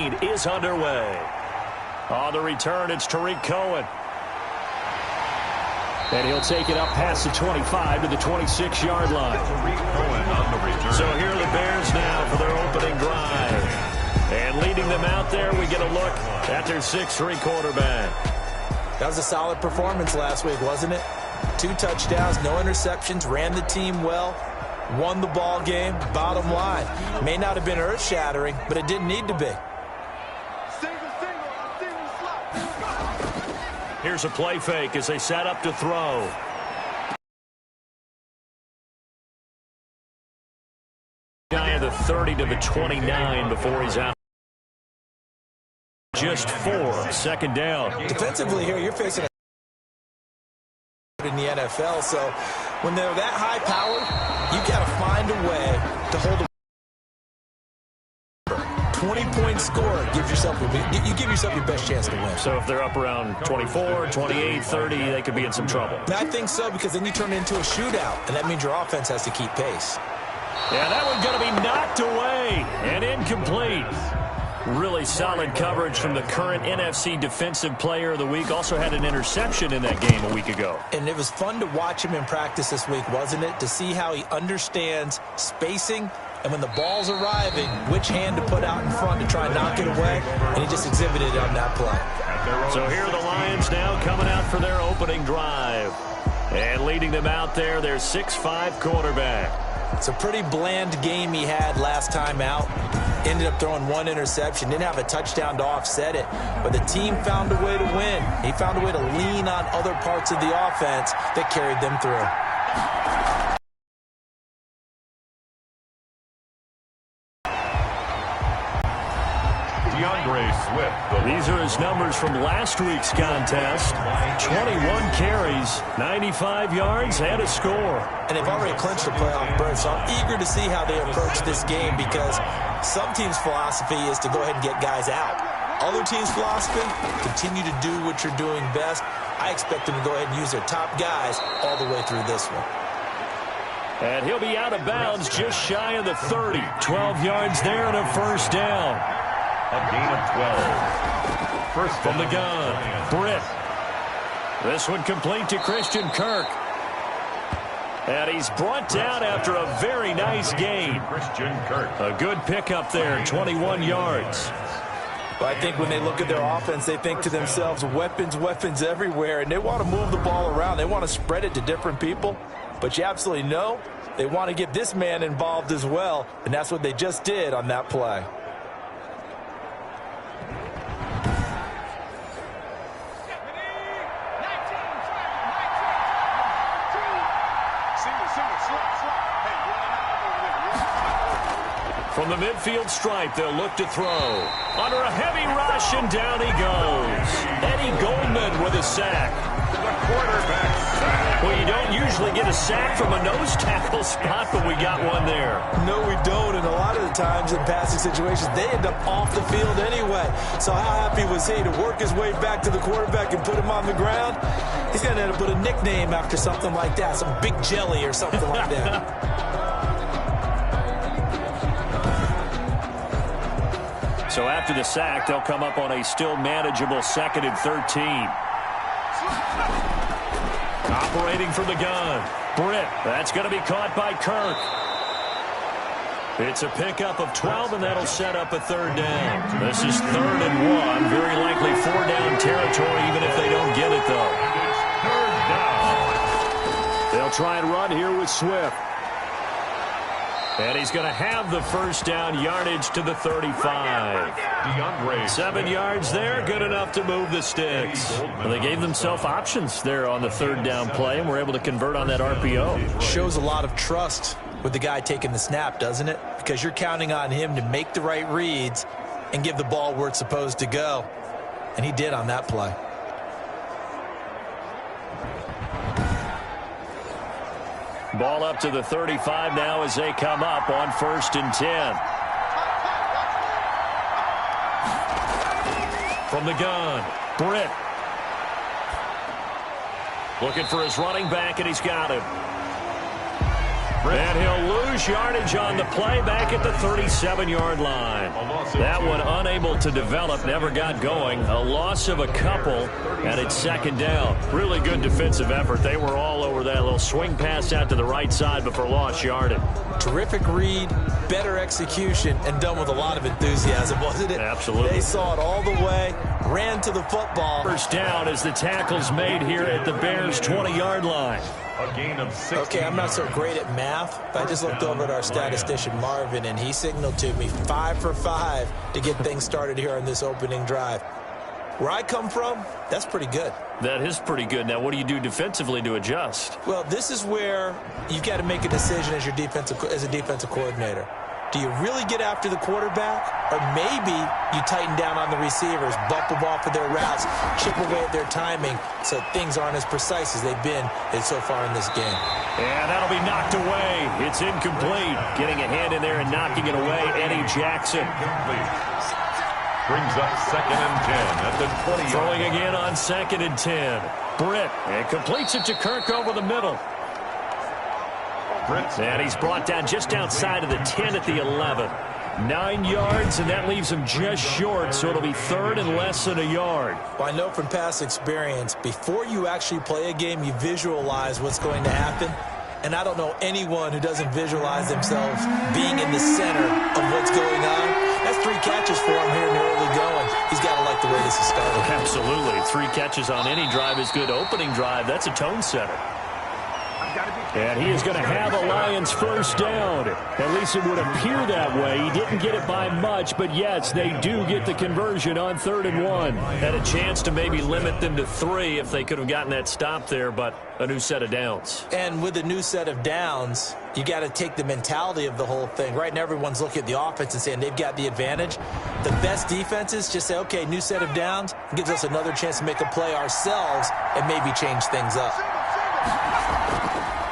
17 is underway. On the return, it's Tariq Cohen. And he'll take it up past the 25 to the 26-yard line. So here are the Bears now for their opening drive. And leading them out there, we get a look at their 6'3" quarterback. That was a solid performance last week, wasn't it? 2 touchdowns, no interceptions, ran the team well, won the ball game. Bottom line, may not have been earth-shattering, but it didn't need to be. Here's a play fake as they set up to throw. Guy of the 30 to the 29 before he's out. Just 4, second down. Defensively here, you're facing in the NFL, so when they're that high powered, you got to find a way to hold a 20-point score. You give yourself your best chance to win. So if they're up around 24, 28, 30, they could be in some trouble. I think so, because then you turn it into a shootout, and that means your offense has to keep pace. Yeah, that one's going to be knocked away and incomplete. Really solid coverage from the current NFC Defensive Player of the Week. Also had an interception in that game a week ago. And it was fun to watch him in practice this week, wasn't it? To see how he understands spacing and when the ball's arriving, which hand to put out in front to try and knock it away. And he just exhibited it on that play. So here are the Lions now coming out for their opening drive. And leading them out there, their 6'5" quarterback. It's a pretty bland game he had last time out. Ended up throwing 1 interception. Didn't have a touchdown to offset it. But the team found a way to win. He found a way to lean on other parts of the offense that carried them through. These are his numbers from last week's contest. 21 carries, 95 yards, and a score. And they've already clinched a playoff berth, so I'm eager to see how they approach this game, because some teams' philosophy is to go ahead and get guys out. Other teams' philosophy, continue to do what you're doing best. I expect them to go ahead and use their top guys all the way through this one. And he'll be out of bounds just shy of the 30. 12 yards there and a first down. A gain of 12. First from the gun, Britt. This one complete to Christian Kirk. And he's brought down after a very nice gain. Christian Kirk. A good pickup there, 21 yards. Well, I think when they look at their offense, they think to themselves, weapons, weapons everywhere, and they want to move the ball around. They want to spread it to different people. But you absolutely know they want to get this man involved as well, and that's what they just did on that play. From the midfield stripe, they'll look to throw. Under a heavy rush, and down he goes. Eddie Goldman with a sack. The quarterback sack. Well, you don't usually get a sack from a nose tackle spot, but we got one there. No, we don't, and a lot of the times in passing situations, they end up off the field anyway. So how happy was he to work his way back to the quarterback and put him on the ground? He's going to end up with a nickname after something like that, some Big Jelly or something like that. So after the sack, they'll come up on a still manageable 2nd and 13. Operating from the gun, Britt. That's going to be caught by Kirk. It's a pickup of 12, and that'll set up a 3rd down. This is 3rd and 1. Very likely 4-down territory, even if they don't get it, though. 3rd down. They'll try and run here with Swift. And he's going to have the first down, yardage to the 35. 7 yards there, good enough to move the sticks. Well, they gave themselves options there on the 3rd down play, and were able to convert on that RPO. Shows a lot of trust with the guy taking the snap, doesn't it? Because you're counting on him to make the right reads and give the ball where it's supposed to go. And he did on that play. Ball up to the 35 now as they come up on 1st and 10. From the gun, Britt. Looking for his running back, and he's got him. And he'll lose yardage on the play back at the 37-yard line. That one unable to develop, never got going. A loss of a couple, and it's second down. Really good defensive effort. They were all over that little swing pass out to the right side, but for lost yardage. Terrific read, better execution, and done with a lot of enthusiasm, wasn't it? Absolutely. They saw it all the way, ran to the football. First down as the tackle's made here at the Bears' 20-yard line. A gain of 6. Okay, I'm not so great at math, but I just looked over at our statistician, Marvin, and he signaled to me 5 for 5 to get things started here on this opening drive. Where I come from, that's pretty good. That is pretty good. Now, what do you do defensively to adjust? Well, this is where you've got to make a decision as a defensive coordinator. Do you really get after the quarterback? Or maybe you tighten down on the receivers, bump them off of their routes, chip away at their timing so things aren't as precise as they've been so far in this game. And that'll be knocked away. It's incomplete. Getting a hand in there and knocking it away, Eddie Jackson. Brings up 2nd and 10 at the 20. Throwing again on 2nd and 10. Britt, and completes it to Kirk over the middle. And he's brought down just outside of the 10 at the 11. 9 yards, and that leaves him just short, so it'll be 3rd and less than a yard. Well, I know from past experience, before you actually play a game, you visualize what's going to happen. And I don't know anyone who doesn't visualize themselves being in the center of what's going on. That's 3 catches for him here in the early going. He's got to like the way this is started. Absolutely. 3 catches on any drive is good. Opening drive, that's a tone setter. And he is going to have a Lions first down. At least it would appear that way. He didn't get it by much, but yes, they do get the conversion on 3rd and 1. Had a chance to maybe limit them to 3 if they could have gotten that stop there, but a new set of downs. And with a new set of downs, you got to take the mentality of the whole thing. Right now, everyone's looking at the offense and saying they've got the advantage. The best defenses just say, okay, new set of downs. It gives us another chance to make a play ourselves and maybe change things up.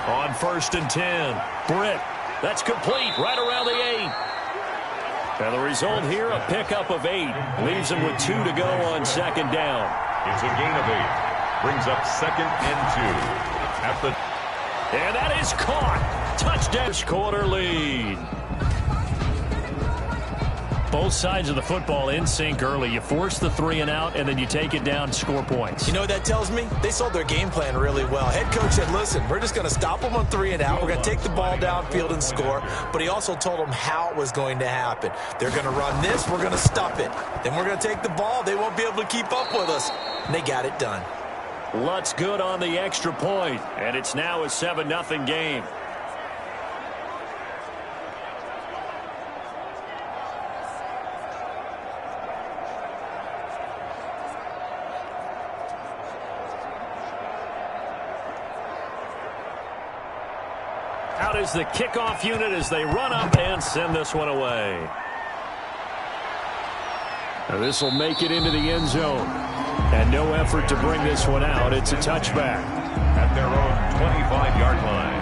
On 1st and 10, Britt. That's complete right around the 8. And the result here, a pickup of 8. Leaves him with 2 to go on 2nd down. It's a gain of 8. Brings up 2nd and 2. And that is caught. Touchdown. First quarter lead. Both sides of the football in sync early. You force the 3 and out, and then you take it down, score points. You know what that tells me? They sold their game plan really well. Head coach said, listen, we're just going to stop them on 3 and out. We're going to take the ball downfield and score. But he also told them how it was going to happen. They're going to run this. We're going to stop it. Then we're going to take the ball. They won't be able to keep up with us. And they got it done. Lutz good on the extra point, and it's now a 7-0 game. Out is the kickoff unit as they run up and send this one away. Now this will make it into the end zone. And no effort to bring this one out. It's a touchback. At their own 25-yard line.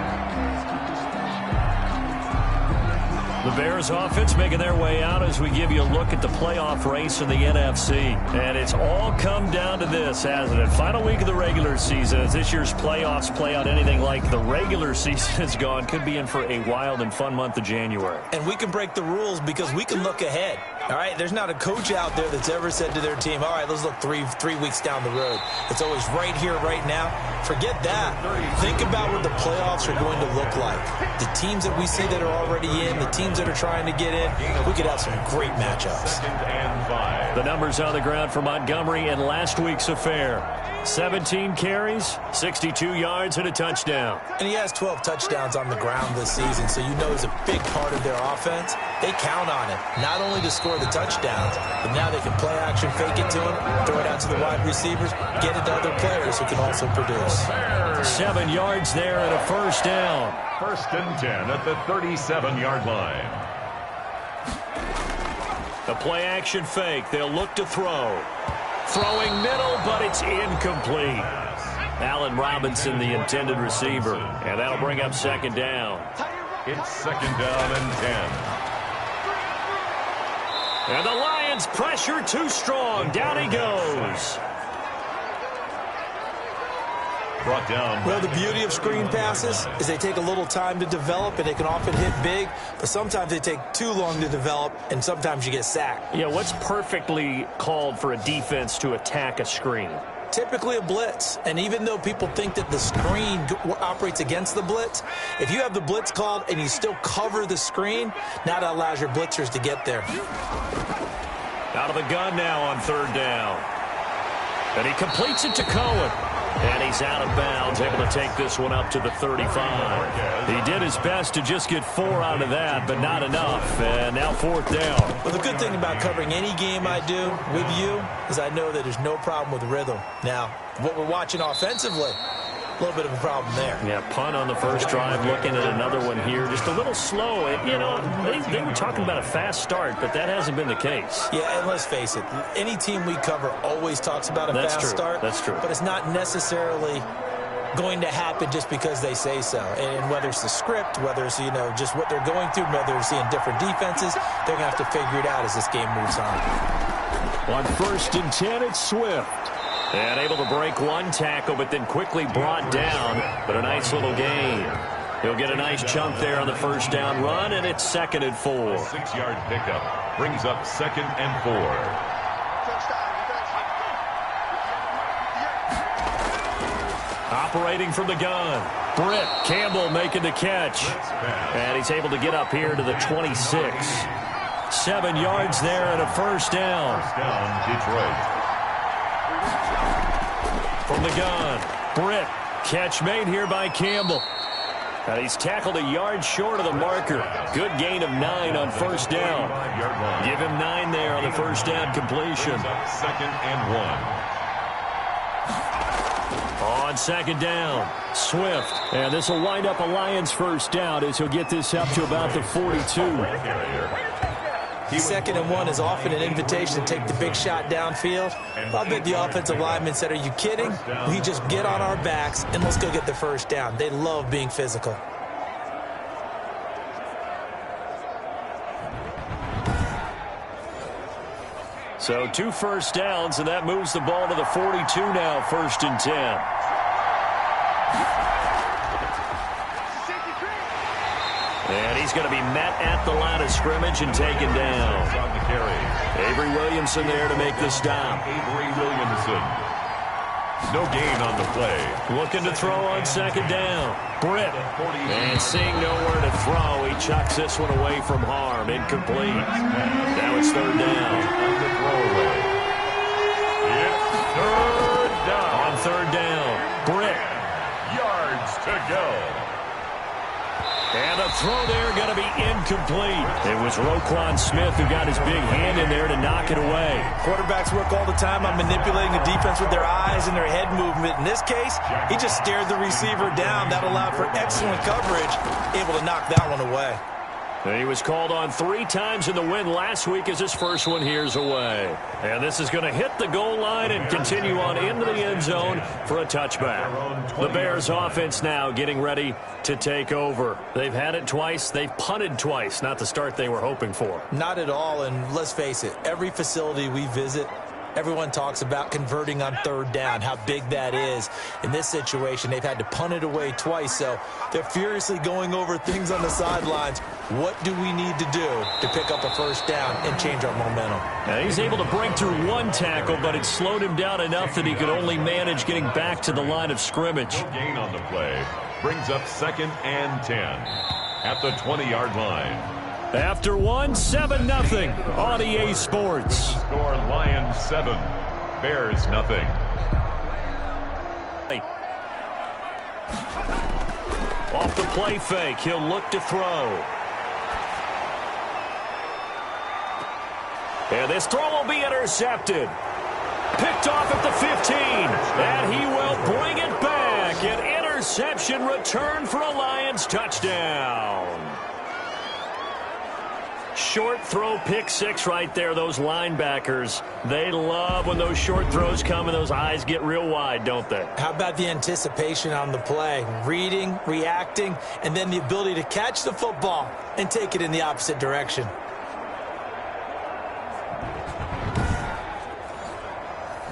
The Bears offense making their way out as we give you a look at the playoff race in the NFC. And it's all come down to this, hasn't it? Final week of the regular season. As this year's playoffs play out anything like the regular season has gone, could be in for a wild and fun month of January. And we can break the rules because we can look ahead. All right, there's not a coach out there that's ever said to their team, all right, let's look three weeks down the road. It's always right here, right now. Forget that. Think about what the playoffs are going to look like. The teams that we see that are already in, the teams that are trying to get in, we could have some great matchups. The numbers on the ground for Montgomery in last week's affair. 17 carries, 62 yards, and a touchdown. And he has 12 touchdowns on the ground this season, so you know he's a big part of their offense. They count on it, not only to score the touchdowns, but now they can play action, fake it to him, throw it out to the wide receivers, get it to other players who can also produce. 7 yards there and a first down. 1st and 10 at the 37-yard line. The play action fake. They'll look to throw. Throwing middle, but it's incomplete. Allen Robinson, the intended receiver. And that'll bring up 2nd down. It's 2nd down and 10. And the Lions pressure too strong. Down he goes. Brought down. Well, the beauty of screen passes is they take a little time to develop, and they can often hit big, but sometimes they take too long to develop, and sometimes you get sacked. Yeah, what's perfectly called for a defense to attack a screen? Typically a blitz, and even though people think that the screen operates against the blitz, if you have the blitz called and you still cover the screen, now that allows your blitzers to get there. Out of the gun now on third down. And he completes it to Cohen. And he's out of bounds, able to take this one up to the 35. He did his best to just get 4 out of that, but not enough. And now fourth down. Well, the good thing about covering any game I do with you is I know that there's no problem with rhythm. Now, what we're watching offensively, a little bit of a problem there. Yeah, punt on the first drive, looking at another one here. Just a little slow. And, you know, they were talking about a fast start, but that hasn't been the case. Yeah, and let's face it, any team we cover always talks about a fast start. That's true. But it's not necessarily going to happen just because they say so. And whether it's the script, whether it's, you know, just what they're going through, whether they're seeing different defenses, they're going to have to figure it out as this game moves on. On 1st and 10, it's Swift. And able to break one tackle, but then quickly brought down. But a nice little gain. He'll get a nice chunk there on the first down run, and it's 2nd and 4. 6-yard pickup brings up 2nd and 4. Operating from the gun. Britt Campbell making the catch. And he's able to get up here to the 26. 7 yards there and a first down. First down, Detroit. From the gun, Britt. Catch made here by Campbell. And he's tackled a yard short of the marker. Good gain of 9 on first down. Give him 9 there on the first down completion. 2nd and 1. On 2nd down, Swift. And this will wind up a Lions first down as he'll get this up to about the 42. 2nd and 1 is often an invitation to take the big shot downfield. I bet the offensive lineman said, are you kidding? We just get on our backs and let's go get the first down. They love being physical. So 2 first downs, and that moves the ball to the 42 now, 1st and 10. And he's going to be met at the line of scrimmage and taken down. On the carry. Avery Williamson there to make the stop. Avery Williamson. No gain on the play. Looking to throw on 2nd down. Britt. And seeing nowhere to throw, he chucks this one away from harm. Incomplete. Now it's 3rd down. On the throwaway. It's 3rd down. On 3rd down, Britt. Yards to go. And the throw there going to be incomplete. It was Roquan Smith who got his big hand in there to knock it away. Quarterbacks work all the time on manipulating the defense with their eyes and their head movement. In this case, he just stared the receiver down. That allowed for excellent coverage, able to knock that one away. And he was called on 3 times in the win last week as his first one here's away. And this is going to hit the goal line and continue on into the end zone for a touchback. The Bears offense now getting ready to take over. They've had it twice. They've punted twice. Not the start they were hoping for. Not at all, and let's face it, every facility we visit, everyone talks about converting on 3rd down, how big that is. In this situation, they've had to punt it away twice, so they're furiously going over things on the sidelines. What do we need to do to pick up a first down and change our momentum? Now he's able to break through 1 tackle, but it slowed him down enough that he could only manage getting back to the line of scrimmage. No gain on the play. Brings up 2nd and 10 at the 20-yard line. After 7-0 on EA Sports. Score Lions 7, Bears nothing. Off the play fake, he'll look to throw. And this throw will be intercepted. Picked off at the 15. And he will bring it back. An interception return for a Lions touchdown. Short throw, pick 6 right there. Those linebackers, they love when those short throws come and those eyes get real wide, don't they? How about the anticipation on the play? Reading, reacting, and then the ability to catch the football and take it in the opposite direction.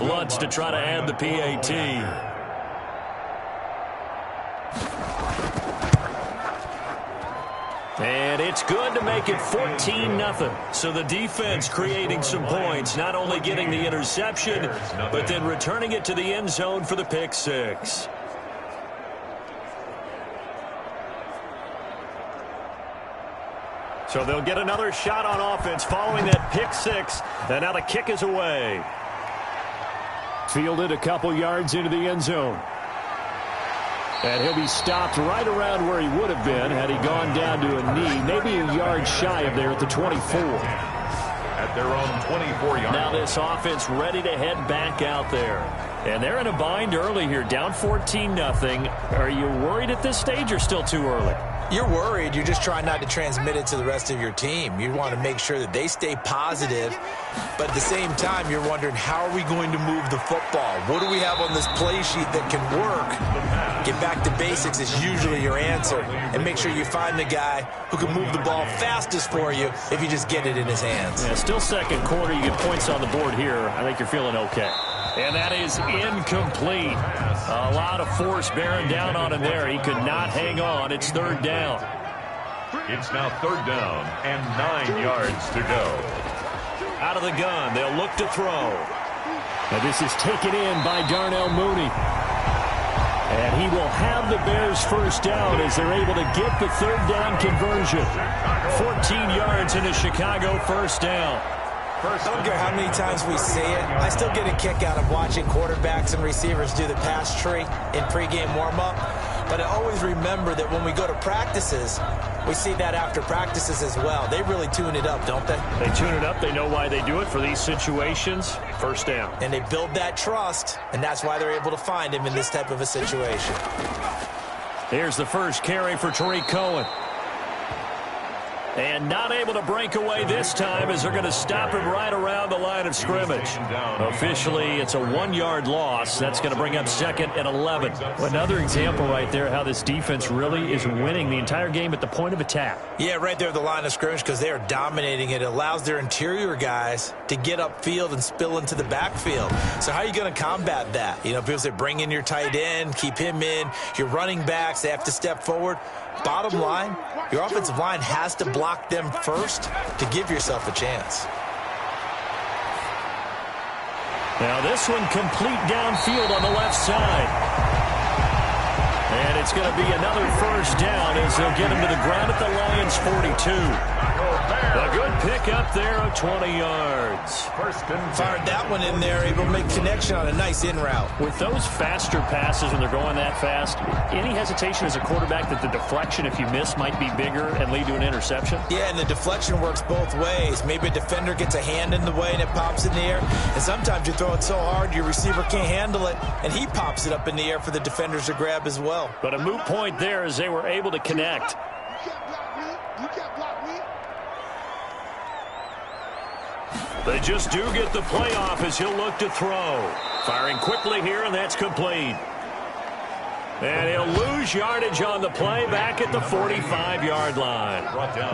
Lutz to try to add the PAT. And it's good to make it 14-0. So the defense creating some points, not only getting the interception, but then returning it to the end zone for the pick six. So they'll get another shot on offense following that pick six. And now the kick is away. Fielded a couple yards into the end zone. And he'll be stopped right around where he would have been had he gone down to a knee, maybe a yard shy of there at the 24. At their own 24-yard. Now this offense ready to head back out there. And they're in a bind early here, down 14-0. Are you worried at this stage or still too early? You're worried. You're just trying not to transmit it to the rest of your team. You want to make sure that they stay positive. But at the same time, you're wondering, how are we going to move the football? What do we have on this play sheet that can work? Get back to basics is usually your answer. And make sure you find the guy who can move the ball fastest for you if you just get it in his hands. Yeah, still second quarter. You get points on the board here. I think you're feeling okay. And that is incomplete. A lot of force bearing down on him there. He could not hang on. It's third down. It's now third down and 9 yards to go. Out of the gun, they'll look to throw. And this is taken in by Darnell Mooney. And he will have the Bears first down as they're able to get the third down conversion. 14 yards into Chicago first down. I don't care how many times we see it. I still get a kick out of watching quarterbacks and receivers do the pass tree in pregame warm-up. But I always remember that when we go to practices, we see that after practices as well. They really tune it up, don't they? They tune it up. They know why they do it for these situations. First down. And they build that trust, and that's why they're able to find him in this type of a situation. Here's the first carry for Tariq Cohen. And not able to break away this time as they're going to stop him right around the line of scrimmage. Officially, it's a 1-yard loss. That's going to bring up second and 11. Another example right there how this defense really is winning the entire game at the point of attack. Yeah, right there at the line of scrimmage because they are dominating it. It allows their interior guys to get upfield and spill into the backfield. So how are you going to combat that? You know, people say bring in your tight end, keep him in. Your running backs, they have to step forward. Bottom line, your offensive line has to block them first to give yourself a chance. Now this one complete downfield on the left side. And it's going to be another first down as they'll get him to the ground at the Lions' 42. A good pick up there of 20 yards. Fired that one in there, able to make connection on a nice in route. With those faster passes when they're going that fast, any hesitation as a quarterback that the deflection, if you miss, might be bigger and lead to an interception? Yeah, and the deflection works both ways. Maybe a defender gets a hand in the way and it pops in the air. And sometimes you throw it so hard your receiver can't handle it, and he pops it up in the air for the defenders to grab as well. But a moot point there as they were able to connect. They just do get the playoff as he'll look to throw. Firing quickly here, and that's complete. And he'll lose yardage on the play back at the 45-yard line.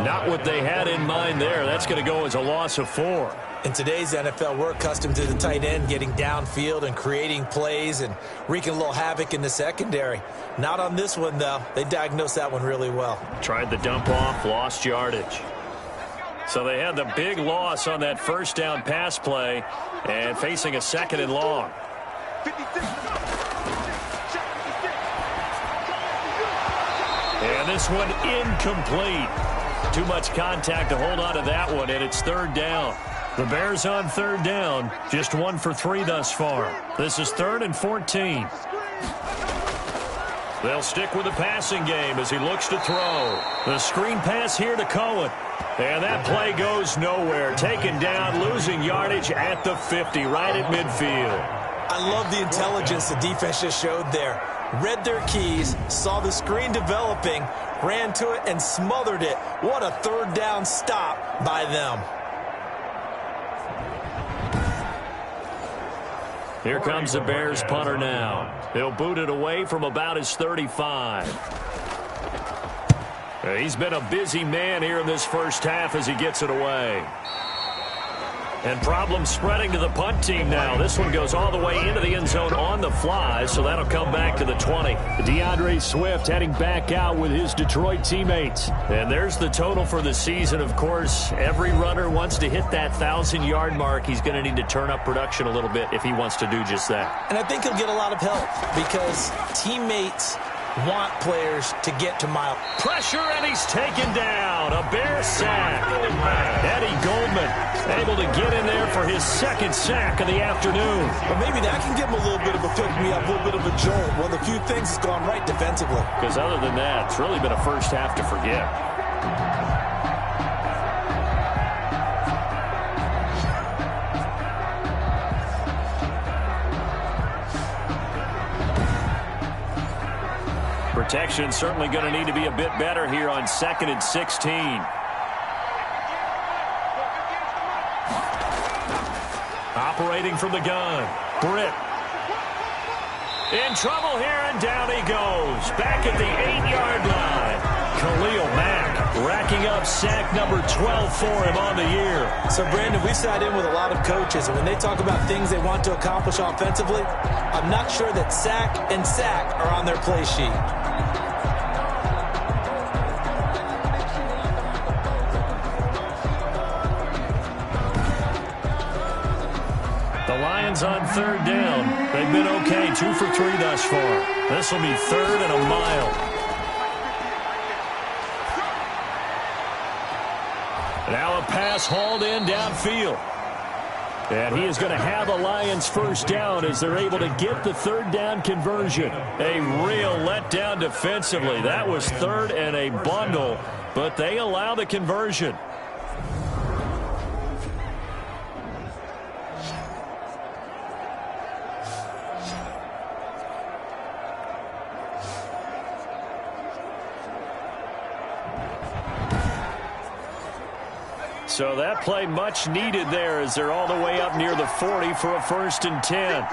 Not what they had in mind there. That's going to go as a loss of 4. In today's NFL, we're accustomed to the tight end getting downfield and creating plays and wreaking a little havoc in the secondary. Not on this one, though. They diagnosed that one really well. Tried the dump off, lost yardage. So they had the big loss on that first down pass play and facing a second and long. And this one incomplete. Too much contact to hold on to that one, and it's third down. The Bears on third down, just 1 for 3 thus far. This is 3rd and 14. They'll stick with the passing game as he looks to throw. The screen pass here to Cohen. And that play goes nowhere. Taken down, losing yardage at the 50, right at midfield. I love the intelligence the defense just showed there. Read their keys, saw the screen developing, ran to it, and smothered it. What a third down stop by them. Here comes the Bears punter now. He'll boot it away from about his 35. He's been a busy man here in this first half as he gets it away. And problems spreading to the punt team now. This one goes all the way into the end zone on the fly, so that'll come back to the 20. DeAndre Swift heading back out with his Detroit teammates. And there's the total for the season, of course. Every runner wants to hit that 1,000-yard mark. He's going to need to turn up production a little bit if he wants to do just that. And I think he'll get a lot of help because teammates want players to get to mile. Pressure, and he's taken down. A Bear sack. Eddie Goldman able to get in there for his second sack of the afternoon. But maybe that can give him a little bit of a pick-me-up, a little bit of a jolt. One of the few things that's gone right defensively. Because other than that, it's really been a first half to forget. Protection certainly going to need to be a bit better here on 2nd and 16. Operating from the gun. Britt. In trouble here, and down he goes. Back at the 8-yard line. Khalil Mack racking up sack number 12 for him on the year. So, Brandon, we sat in with a lot of coaches, and when they talk about things they want to accomplish offensively, I'm not sure that sack and sack are on their play sheet. The Lions on 3rd down. They've been okay, 2 for 3 thus far. This will be 3rd and a mile. Now a pass hauled in downfield. And he is going to have a Lions first down as they're able to get the 3rd down conversion. A real letdown defensively. That was 3rd and a bundle, but they allow the conversion. So that play much needed there as they're all the way up near the 40 for a 1st and 10.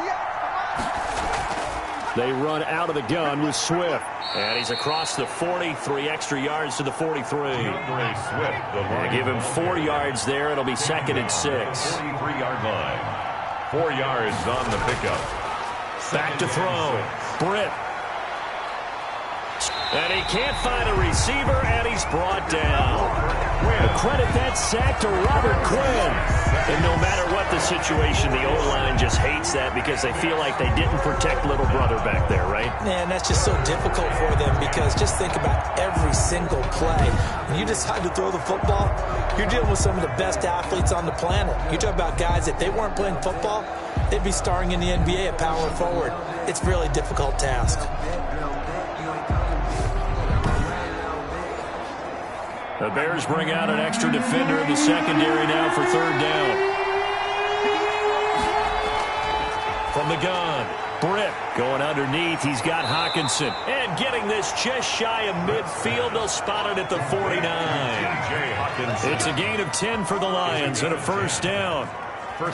They run out of the gun with Swift. And he's across the 40, 3 extra yards to the 43. And give him 4 yards there. It'll be 2nd and 6. 43-yard line. 4 yards on the pickup. Back to throw. Britt. And he can't find a receiver, and he's brought down. Credit that sack to Robert Quinn. And no matter what the situation, the O-line just hates that because they feel like they didn't protect little brother back there, right? Man, that's just so difficult for them because just think about every single play. When you decide to throw the football, you're dealing with some of the best athletes on the planet. You talk about guys, if they weren't playing football, they'd be starring in the NBA at power forward. It's a really difficult task. The Bears bring out an extra defender in the secondary now for 3rd down. From the gun, Britt going underneath. He's got Hockenson. And getting this just shy of midfield. They'll spot it at the 49. It's a gain of 10 for the Lions and a 1st down.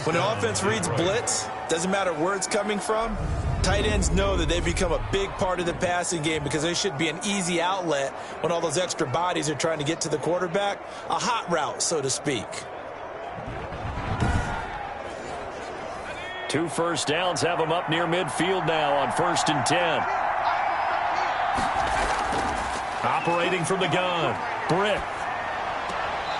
When the offense reads blitz, doesn't matter where it's coming from, tight ends know that they become a big part of the passing game because they should be an easy outlet when all those extra bodies are trying to get to the quarterback. A hot route, so to speak. 2 first downs have them up near midfield now on 1st and 10. Operating from the gun, Britt.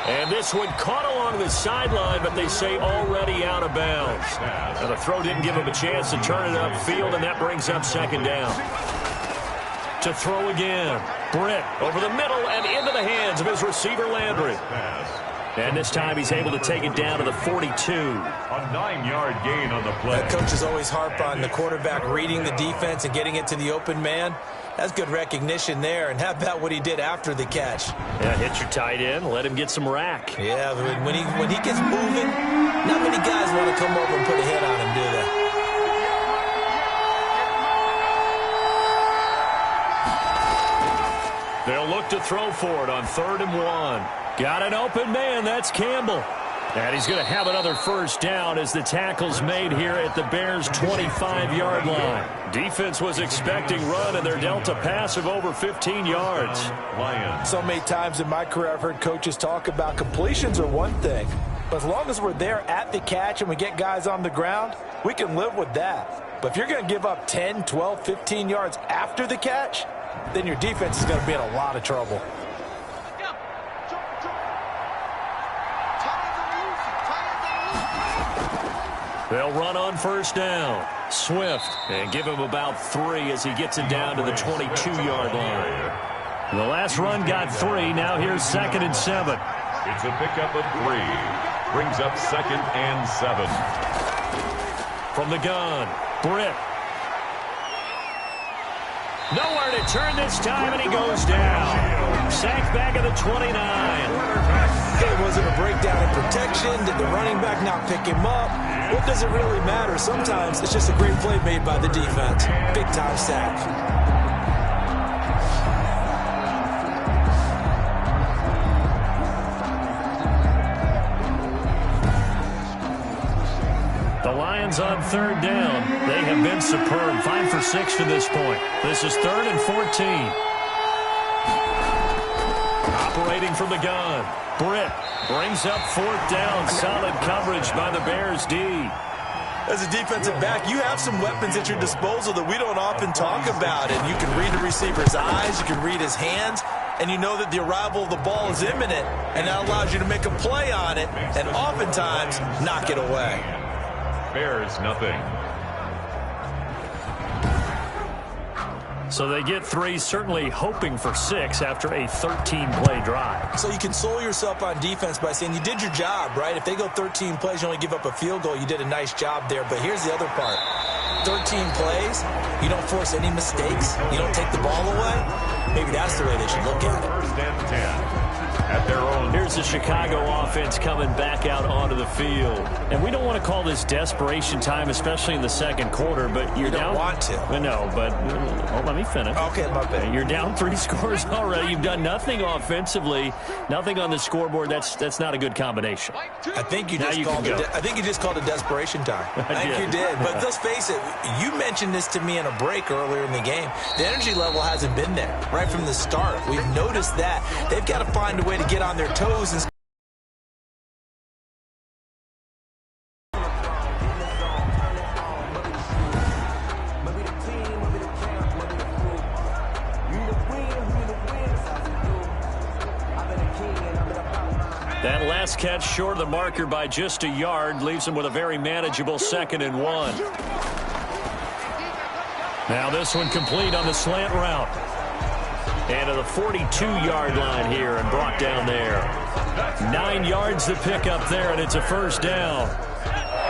And this one caught along the sideline, but they say already out of bounds. Now the throw didn't give him a chance to turn it upfield, and that brings up 2nd down. To throw again. Britt over the middle and into the hands of his receiver Landry. And this time he's able to take it down to the 42. A 9-yard gain on the play. That coaches always harp on the quarterback reading the defense and getting it to the open man. That's good recognition there. And how about what he did after the catch? Yeah, hit your tight end, let him get some rack. Yeah, when he gets moving, not many guys want to come over and put a hit on him, do they? They'll look to throw for it on 3rd and 1. Got an open man. That's Campbell. And he's going to have another 1st down as the tackle's made here at the Bears' 25-yard line. Defense was expecting run, and they're dealt a pass of over 15 yards. So many times in my career I've heard coaches talk about completions are one thing, As long as we're there at the catch and we get guys on the ground, we can live with that. But if you're going to give up 10, 12, 15 yards after the catch, then your defense is going to be in a lot of trouble. They'll run on first down. Swift, and give him about 3 as he gets it down to the 22-yard line. The last run got 3. Now here's 2nd and 7. It's a pickup of 3. Brings up 2nd and 7. From the gun, Britt. Nowhere to turn this time, and he goes down. Sacked back at the 29. It wasn't a breakdown in protection. Did the running back not pick him up? What does it really matter? Sometimes it's just a great play made by the defense. Big-time sack. The Lions on 3rd down. They have been superb. 5 for 6 to this point. This is 3rd and 14. Operating from the gun. Britt brings up 4th down. Solid coverage by the Bears D. As a defensive back, you have some weapons at your disposal that we don't often talk about. And you can read the receiver's eyes, you can read his hands, and you know that the arrival of the ball is imminent, and that allows you to make a play on it and oftentimes knock it away. Bears nothing. So they get 3, certainly hoping for 6 after a 13-play drive. So you console yourself on defense by saying you did your job, right? If they go 13 plays, you only give up a field goal, you did a nice job there. But here's the other part. 13 plays, you don't force any mistakes, you don't take the ball away. Maybe that's the way they should look at it. 1st and 10. At their own. Here's the Chicago offense coming back out onto the field. And we don't want to call this desperation time, especially in the 2nd quarter, but you're down. You don't want to. No, but let me finish. Okay, my bad. You're down 3 scores already. You've done nothing offensively, nothing on the scoreboard. That's not a good combination. I think you just called it desperation time. I think you did. But let's face it, you mentioned this to me in a break earlier in the game. The energy level hasn't been there right from the start. We've noticed that. They've got to find a way to get on their toes and that last catch short of the marker by just a yard leaves him with a very manageable 2nd and 1. Now this one complete on the slant route. And to the 42-yard line here and brought down there. 9 yards to pick up there, and it's a 1st down.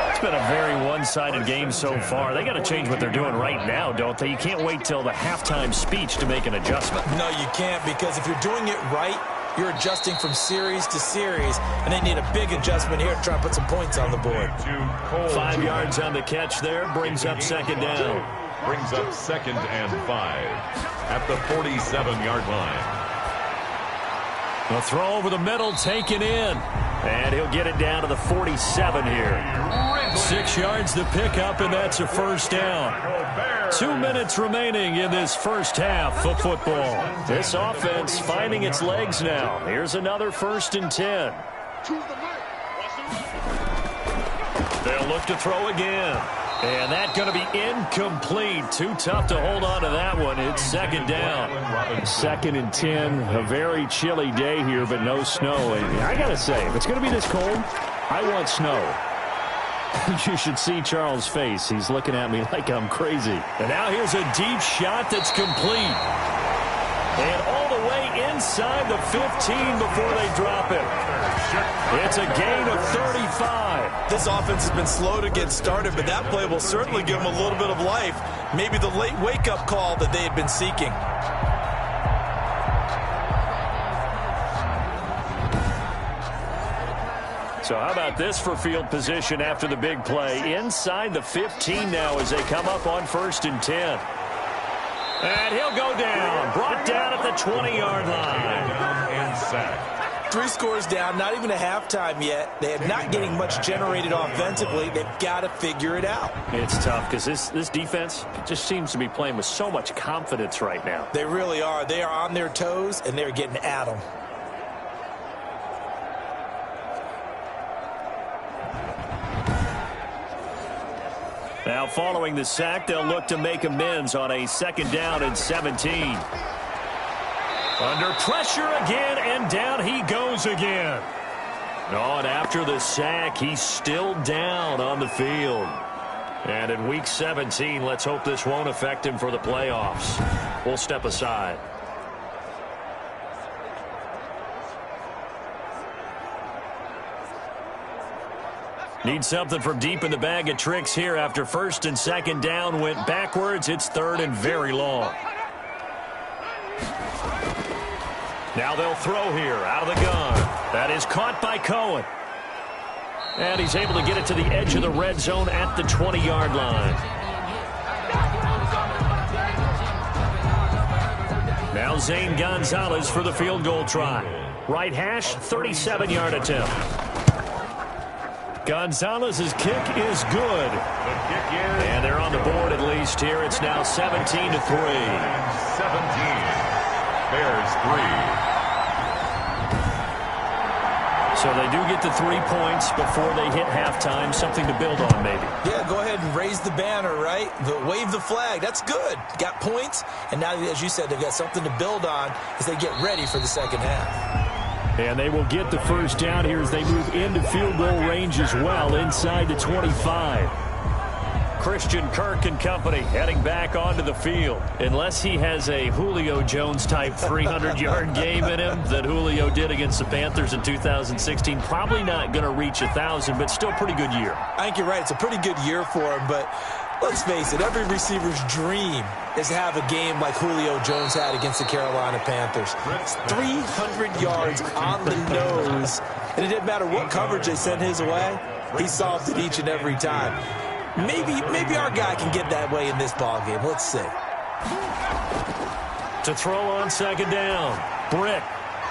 It's been a very one-sided game so far. They got to change what they're doing right now, don't they? You can't wait till the halftime speech to make an adjustment. No, you can't, because if you're doing it right, you're adjusting from series to series, and they need a big adjustment here to try and put some points on the board. 5 yards on the catch there, brings up 2nd down. Brings up 2nd and 5 at the 47-yard line. A throw over the middle, taken in. And he'll get it down to the 47 here. 6 yards to pick up, and that's a 1st down. 2 minutes remaining in this first half of football. This offense finding its legs now. Here's another 1st and 10. They'll look to throw again. And that's going to be incomplete. Too tough to hold on to that one. It's 2nd down. 2nd and 10. A very chilly day here, but no snow. And I got to say, if it's going to be this cold, I want snow. You should see Charles' face. He's looking at me like I'm crazy. And now here's a deep shot that's complete. And all the way inside the 15 before they drop it. It's a gain of 35. This offense has been slow to get started, but that play will certainly give them a little bit of life. Maybe the late wake-up call that they had been seeking. So how about this for field position after the big play? Inside the 15 now as they come up on 1st and 10. And he'll go down. Brought down at the 20-yard line. And sack. 3 scores down, not even a halftime yet. They are not getting much generated offensively. They've got to figure it out. It's tough because this defense just seems to be playing with so much confidence right now. They really are. They are on their toes, and they're getting at them. Now following the sack, they'll look to make amends on a 2nd down and 17. Under pressure again, and down he goes again. Oh, and after the sack, he's still down on the field. And in Week 17, let's hope this won't affect him for the playoffs. We'll step aside. Need something from deep in the bag of tricks here after 1st and 2nd down went backwards. It's 3rd and very long. Now they'll throw here out of the gun. That is caught by Cohen. And he's able to get it to the edge of the red zone at the 20-yard line. Now Zane Gonzalez for the field goal try. Right hash, 37-yard attempt. Gonzalez's kick is good. And they're on the board at least here. It's now 17-3. 17. Bears 3. So they do get the 3 points before they hit halftime. Something to build on, maybe. Yeah, go ahead and raise the banner, right? Wave the flag. That's good. Got points, and now, as you said, they've got something to build on as they get ready for the second half. And they will get the 1st down here as they move into field goal range as well, inside the 25. Christian Kirk and company heading back onto the field. Unless he has a Julio Jones-type 300-yard game in him that Julio did against the Panthers in 2016, probably not going to reach 1,000, but still pretty good year. I think you're right. It's a pretty good year for him, but let's face it, every receiver's dream is to have a game like Julio Jones had against the Carolina Panthers. It's 300 yards on the nose, and it didn't matter what coverage they sent his way. He solved it each and every time. Maybe our guy can get that way in this ballgame. Let's see. To throw on 2nd down. Britt.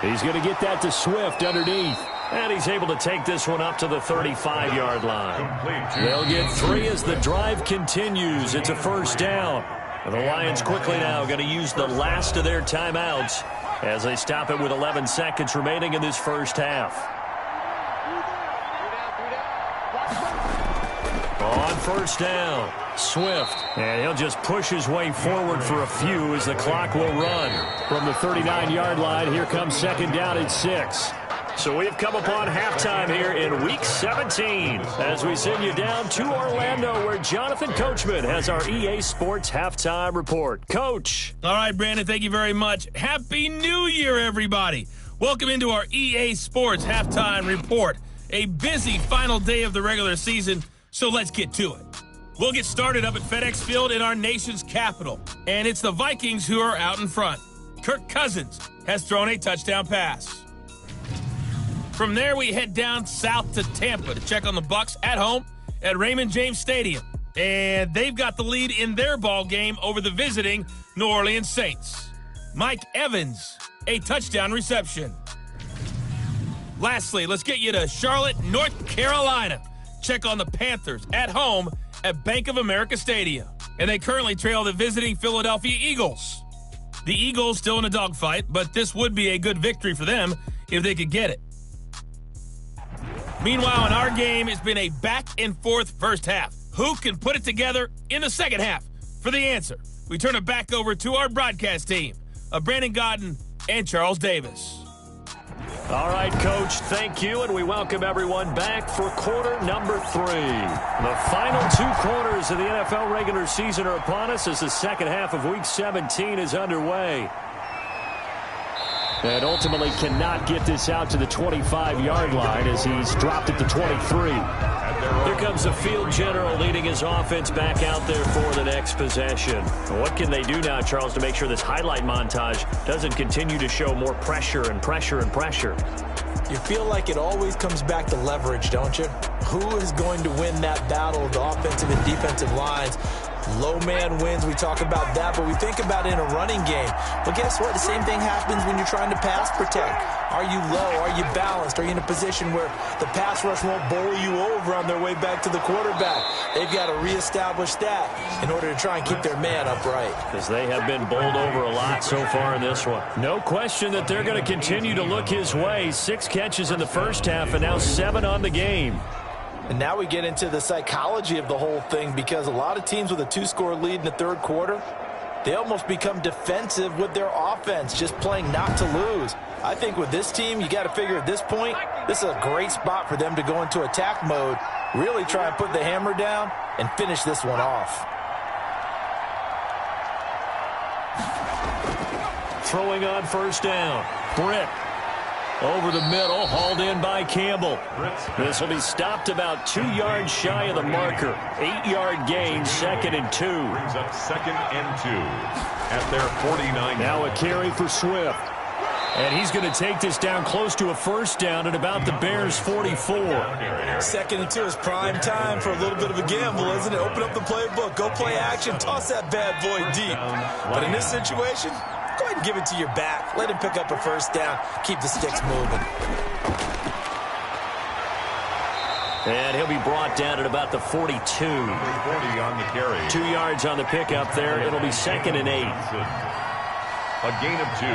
He's going to get that to Swift underneath. And he's able to take this one up to the 35-yard line. They'll get 3 as the drive continues. It's a 1st down. And the Lions quickly now going to use the last of their timeouts as they stop it with 11 seconds remaining in this 1st half. On 1st down, Swift. And he'll just push his way forward for a few as the clock will run. From the 39-yard line, here comes 2nd down and 6. So we've come upon halftime here in Week 17 as we send you down to Orlando where Jonathan Coachman has our EA Sports Halftime Report. Coach. All right, Brandon, thank you very much. Happy New Year, everybody. Welcome into our EA Sports Halftime Report. A busy final day of the regular season, so let's get to it. We'll get started up at FedEx Field in our nation's capital, and it's the Vikings who are out in front. Kirk Cousins has thrown a touchdown pass. From there, we head down south to Tampa to check on the Bucs at home at Raymond James Stadium. And they've got the lead in their ball game over the visiting New Orleans Saints. Mike Evans, a touchdown reception. Lastly, let's get you to Charlotte, North Carolina. Check on the Panthers at home at Bank of America Stadium. And they currently trail the visiting Philadelphia Eagles. The Eagles still in a dogfight, but this would be a good victory for them if they could get it. Meanwhile, in our game, it's been a back-and-forth first half. Who can put it together in the second half? For the answer, we turn it back over to our broadcast team of Brandon Godden and Charles Davis. All right, Coach, thank you, and we welcome everyone back for quarter number 3. The final 2 quarters of the NFL regular season are upon us as the second half of Week 17 is underway. And ultimately cannot get this out to the 25-yard line as he's dropped at the 23. Here comes the field general leading his offense back out there for the next possession. What can they do now, Charles, to make sure this highlight montage doesn't continue to show more pressure and pressure and pressure? You feel like it always comes back to leverage, don't you? Who is going to win that battle of the offensive and defensive lines? Low man wins. We talk about that, but we think about it in a running game. Well, guess what? The same thing happens when you're trying to pass protect. Are you low? Are you balanced? Are you in a position where the pass rush won't bowl you over on their way back to the quarterback? They've got to reestablish that in order to try and keep their man upright. Because they have been bowled over a lot so far in this one. No question that they're going to continue to look his way. 6 catches in the first half and now 7 on the game. And now we get into the psychology of the whole thing, because a lot of teams with a 2-score lead in the third quarter, they almost become defensive with their offense, just playing not to lose. I think with this team, you got to figure at this point, this is a great spot for them to go into attack mode, really try and put the hammer down and finish this one off. Throwing on first down. Britt over the middle, hauled in by Campbell. This will be stopped about 2 yards shy of the marker. 8-yard gain, 2nd and 2. Brings up 2nd and 2 at their 49. Now a carry for Swift. And he's going to take this down close to a first down at about the Bears' 44. 2nd and 2 is prime time for a little bit of a gamble, isn't it? Open up the playbook, go play action, toss that bad boy deep. But in this situation, go ahead and give it to your back. Let him pick up a first down. Keep the sticks moving. And he'll be brought down at about the 42. 40 on the carry. 2 yards on the pickup there. It'll be 2nd and 8. A gain of 2.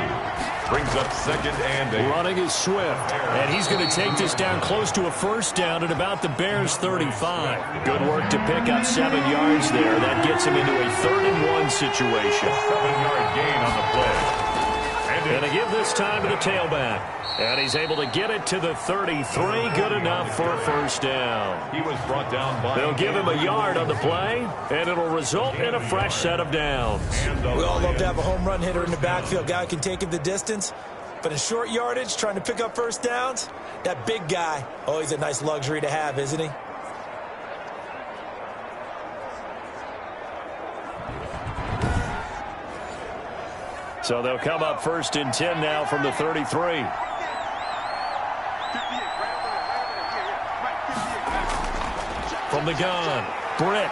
Brings up 2nd and 8. Running is Swift. And he's going to take this down close to a first down at about the Bears' 35. Good work to pick up 7 yards there. That gets him into a 3rd and 1 situation. 7-yard gain on the play. And they give this time to the tailback. And he's able to get it to the 33. Good enough for a first down. He was brought down by... They'll give him a yard on the play, and it'll result in a fresh set of downs. We all love to have a home run hitter in the backfield. Guy can take it the distance. But in short yardage, trying to pick up first downs, that big guy, oh, he's a nice luxury to have, isn't he? So they'll come up 1st and 10 now from the 33. From the gun, Britt.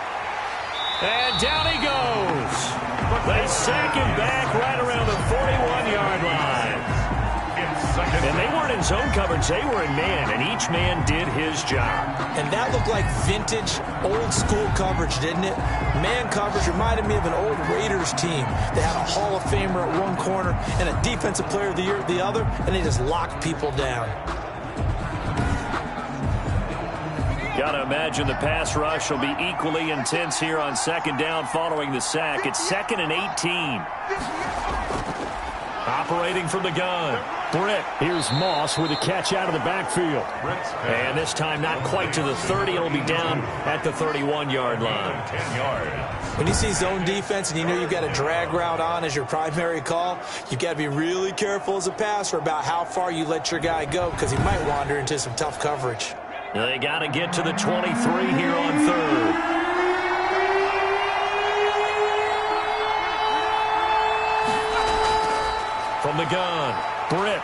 And down he goes. They sack him back right around the 41-yard line. And they weren't in zone coverage. They were in man, and each man did his job. And that looked like vintage, old-school coverage, didn't it? Man coverage reminded me of an old Raiders team. They had a Hall of Famer at one corner and a Defensive Player of the Year at the other, and they just locked people down. Got to imagine the pass rush will be equally intense here on 2nd down following the sack. It's 2nd and 18. Operating from the gun. Britt. Here's Moss with a catch out of the backfield. And this time not quite to the 30. It'll be down at the 31-yard line. 10 yards. When you see zone defense and you know you've got a drag route on as your primary call, you've got to be really careful as a passer about how far you let your guy go, because he might wander into some tough coverage. They got to get to the 23 here on 3rd. From the gun, Britt.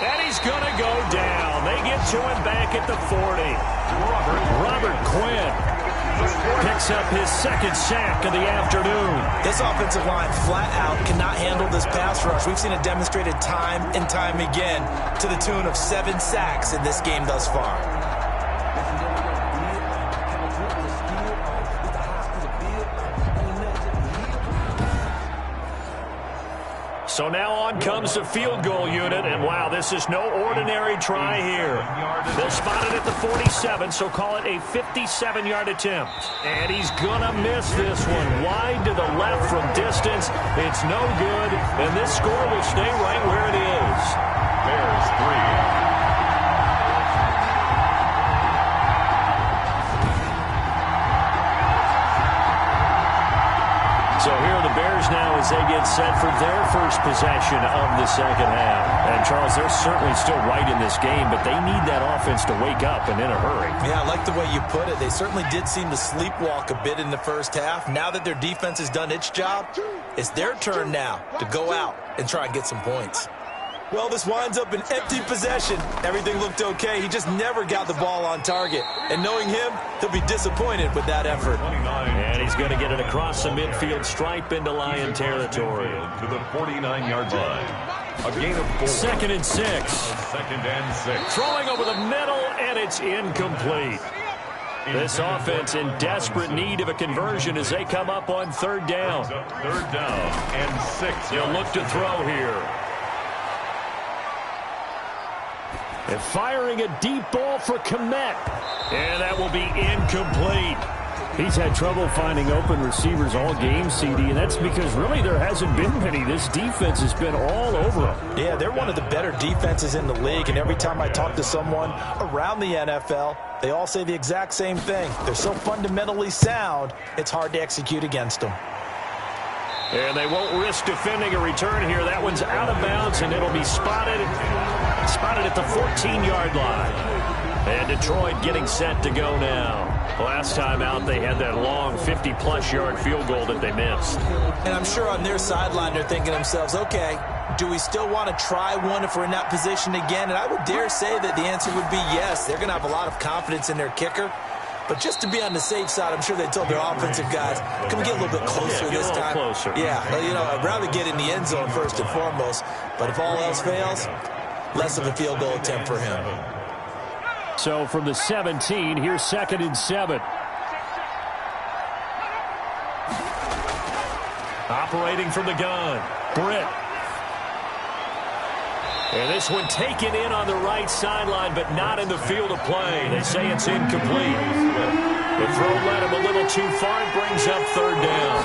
And he's going to go down. They get to him back at the 40. Robert Quinn picks up his 2nd sack of the afternoon. This offensive line flat out cannot handle this pass rush. We've seen it demonstrated time and time again to the tune of 7 sacks in this game thus far. So now on comes the field goal unit, and wow, this is no ordinary try here. They'll spot it at the 47, so call it a 57-yard attempt. And he's gonna miss this one. Wide to the left from distance. It's no good, and this score will stay right where it is. Bears 3. So here are the Bears now as they get set for their first possession of the 2nd half. And, Charles, they're certainly still right in this game, but they need that offense to wake up and in a hurry. Yeah, I like the way you put it. They certainly did seem to sleepwalk a bit in the first half. Now that their defense has done its job, it's their turn now to go out and try and get some points. Well, this winds up an empty possession. Everything looked okay. He just never got the ball on target. And knowing him, he'll be disappointed with that effort. And he's going to get it across the midfield stripe into Lion territory. To the 49-yard line. A gain of 4. 2nd and 6. 2nd and 6. Throwing over the middle, and it's incomplete. This offense in desperate need of a conversion as they come up on 3rd down. 3rd down and 6. He'll look to throw here. And firing a deep ball for Komet. And that will be incomplete. He's had trouble finding open receivers all game, CD, and that's because really there hasn't been many. This defense has been all over them. Yeah, they're one of the better defenses in the league, and every time I talk to someone around the NFL, they all say the exact same thing. They're so fundamentally sound, it's hard to execute against them. And they won't risk defending a return here. That one's out of bounds, and it'll be spotted at the 14-yard line. And Detroit getting set to go now. Last time out, they had that long 50-plus yard field goal that they missed. And I'm sure on their sideline, they're thinking to themselves, okay, do we still want to try one if we're in that position again? And I would dare say that the answer would be yes. They're going to have a lot of confidence in their kicker. But just to be on the safe side, I'm sure they told their offensive guys, can we get a little bit closer this time? Closer. Yeah, well, you know, I'd rather get in the end zone first and foremost. But if all else fails, less of a field goal attempt for him. So from the 17, here's 2nd and 7. Operating from the gun, Britt. And this one taken in on the right sideline, but not in the field of play. They say it's incomplete. The throw led him a little too far. It brings up 3rd down.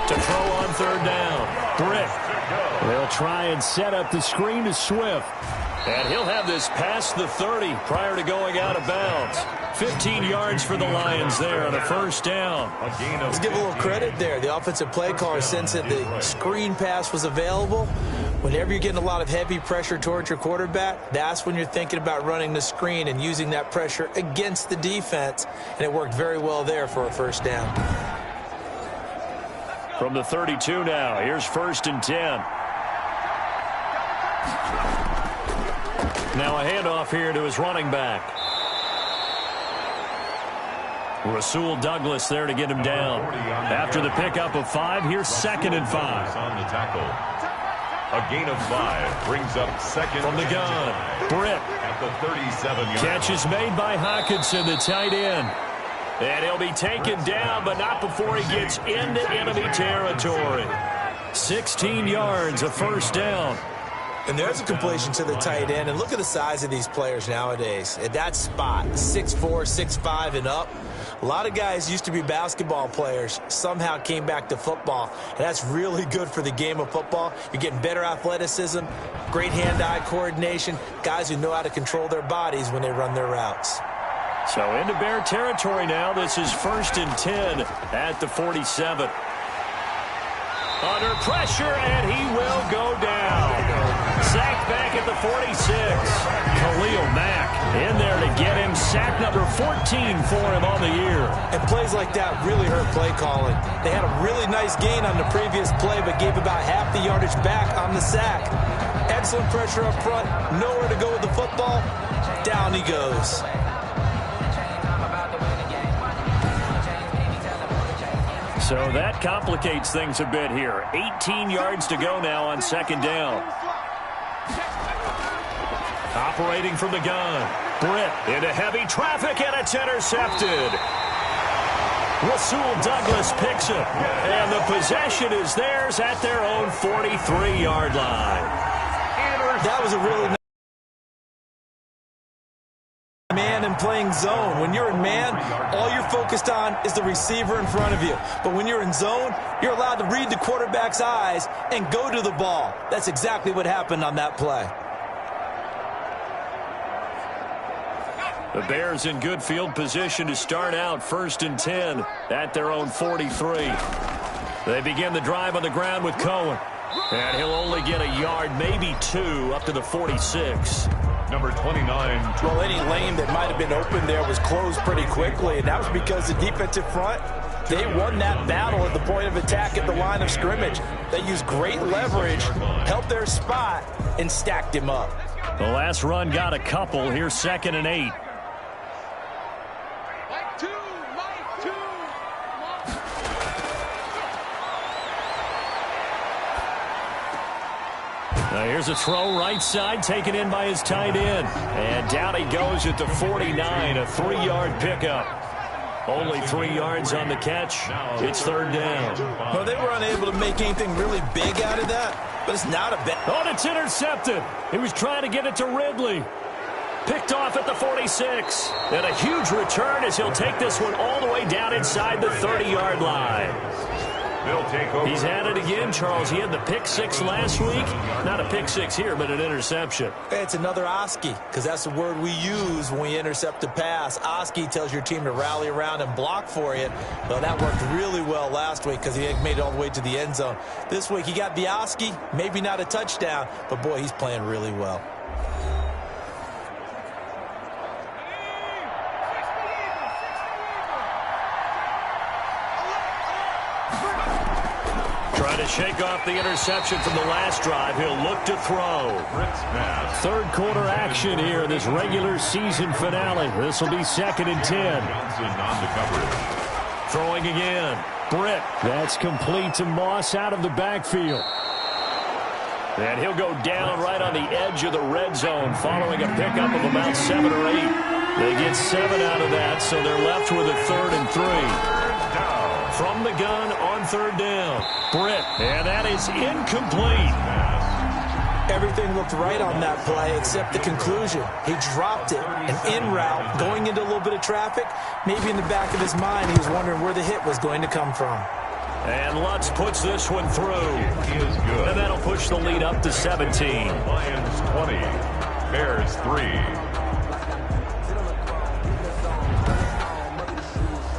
To throw on 3rd down, Britt. They'll try and set up the screen to Swift. And he'll have this past the 30 prior to going out of bounds. 15 yards for the Lions there on a 1st down. Let's give a little credit there. The offensive play caller, since that the screen pass was available, whenever you're getting a lot of heavy pressure towards your quarterback, that's when you're thinking about running the screen and using that pressure against the defense. And it worked very well there for a 1st down. From the 32 now, here's 1st and 10. Now a handoff here to his running back. Rasul Douglas there to get him down. After the pickup of 5, here's 2nd and 5. On the tackle. A gain of 5 brings up 2nd. From the gun, Britt. At the 37-yard. Catch is made by Hockenson, the tight end. And he'll be taken down, but not before he gets into enemy territory. 16 yards, a 1st down. And there's a completion to the tight end. And look at the size of these players nowadays. At that spot, 6'4", 6'5", and up. A lot of guys used to be basketball players, somehow came back to football. And that's really good for the game of football. You're getting better athleticism, great hand-eye coordination, guys who know how to control their bodies when they run their routes. So into Bear territory now. This is 1st and 10 at the 47. Under pressure, and he will go down. Sacked back at the 46. Khalil Mack in there to get him. Sack number 14 for him on the year. And plays like that really hurt play calling. They had a really nice gain on the previous play, but gave about half the yardage back on the sack. Excellent pressure up front. Nowhere to go with the football. Down he goes. So that complicates things a bit here. 18 yards to go now on 2nd down. Operating from the gun. Britt into heavy traffic, and it's intercepted. Rasul Douglas picks it. And the possession is theirs at their own 43-yard line. That was a really nice man and playing zone. When you're in man, all you're focused on is the receiver in front of you. But when you're in zone, you're allowed to read the quarterback's eyes and go to the ball. That's exactly what happened on that play. The Bears in good field position to start out 1st and 10 at their own 43. They begin the drive on the ground with Cohen. And he'll only get a yard, maybe 2, up to the 46. Number 29. Well, any lane that might have been open there was closed pretty quickly, and that was because the defensive front, they won that battle at the point of attack at the line of scrimmage. They used great leverage, held their spot, and stacked him up. The last run got a couple. Here's 2nd and 8. Now here's a throw right side taken in by his tight end. And down he goes at the 49, a 3-yard pickup. Only 3 yards on the catch. It's 3rd down. Well, they were unable to make anything really big out of that. but it's not a bad. Oh, and it's intercepted. He was trying to get it to Ridley. Picked off at the 46. And a huge return as he'll take this one all the way down inside the 30-yard line. They'll take over. He's at it again, Charles. He had the pick six last week. Not a pick six here, but an interception. It's another Oski, because that's the word we use when we intercept a pass. Oski tells your team to rally around and block for you. Well, that worked really well last week because he made it all the way to the end zone. This week he got the Oski, maybe not a touchdown, but boy, he's playing really well. Trying to shake off the interception from the last drive. He'll look to throw. Third quarter action here in this regular season finale. This will be 2nd and 10. Johnson on the coverage. Throwing again. Britt. That's complete to Moss out of the backfield. And he'll go down right on the edge of the red zone following a pickup of about 7 or 8. They get 7 out of that, so they're left with a 3rd and 3. From the gun on 3rd down. Britt. And that is incomplete. Everything looked right on that play except the conclusion. He dropped it, and en route, going into a little bit of traffic, maybe in the back of his mind he was wondering where the hit was going to come from. And Lutz puts this one through. He is good. And that'll push the lead up to 17. Lions 20. Bears 3.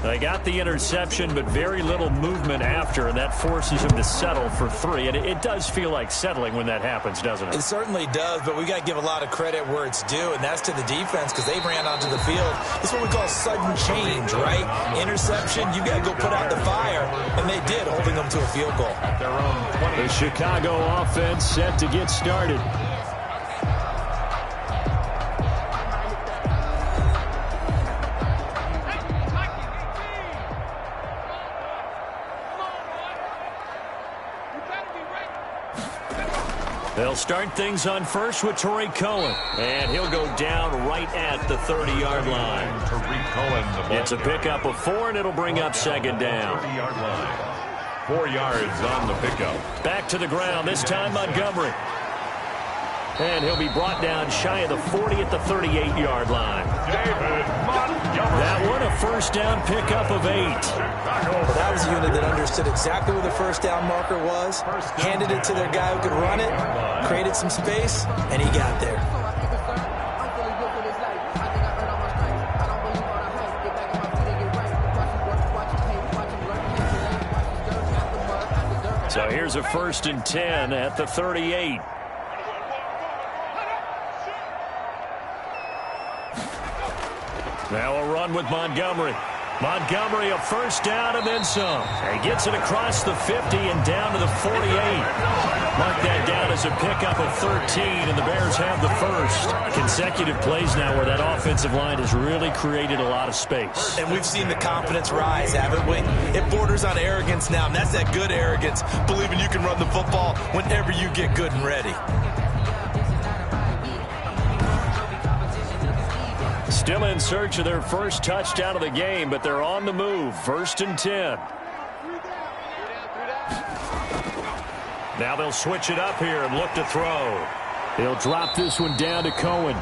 They got the interception, but very little movement after, and that forces him to settle for 3. And it does feel like settling when that happens, doesn't it? It certainly does, but we got to give a lot of credit where it's due, and that's to the defense because they ran onto the field. It's what we call sudden change, right? Interception, you got to go put out the fire, and they did, holding them to a field goal. At their own 20. The Chicago offense set to get started. They'll start things on first with Torrey Cohen. And he'll go down right at the 30-yard line. Tariq Cohen, the ball It's a pickup of 4, and it'll bring up 2nd down. 30-yard line. 4 yards on the pickup. Back to the ground, this time Montgomery. And he'll be brought down shy of the 40 at the 38-yard line. David Montgomery. That one, a first down pickup of 8. Well, that was a unit that understood exactly where the first down marker was, handed it to their guy who could run it, created some space, and he got there. So here's a 1st and 10 at the 38. Now a run with Montgomery. Montgomery a first down and then some. He gets it across the 50 and down to the 48. Mark that down as a pickup of 13, and the Bears have the first. Consecutive plays now where that offensive line has really created a lot of space. And we've seen the confidence rise, haven't we? It borders on arrogance now, and that's that good arrogance, believing you can run the football whenever you get good and ready. Still in search of their first touchdown of the game, but they're on the move. 1st and 10. Now they'll switch it up here and look to throw. He'll drop this one down to Cohen.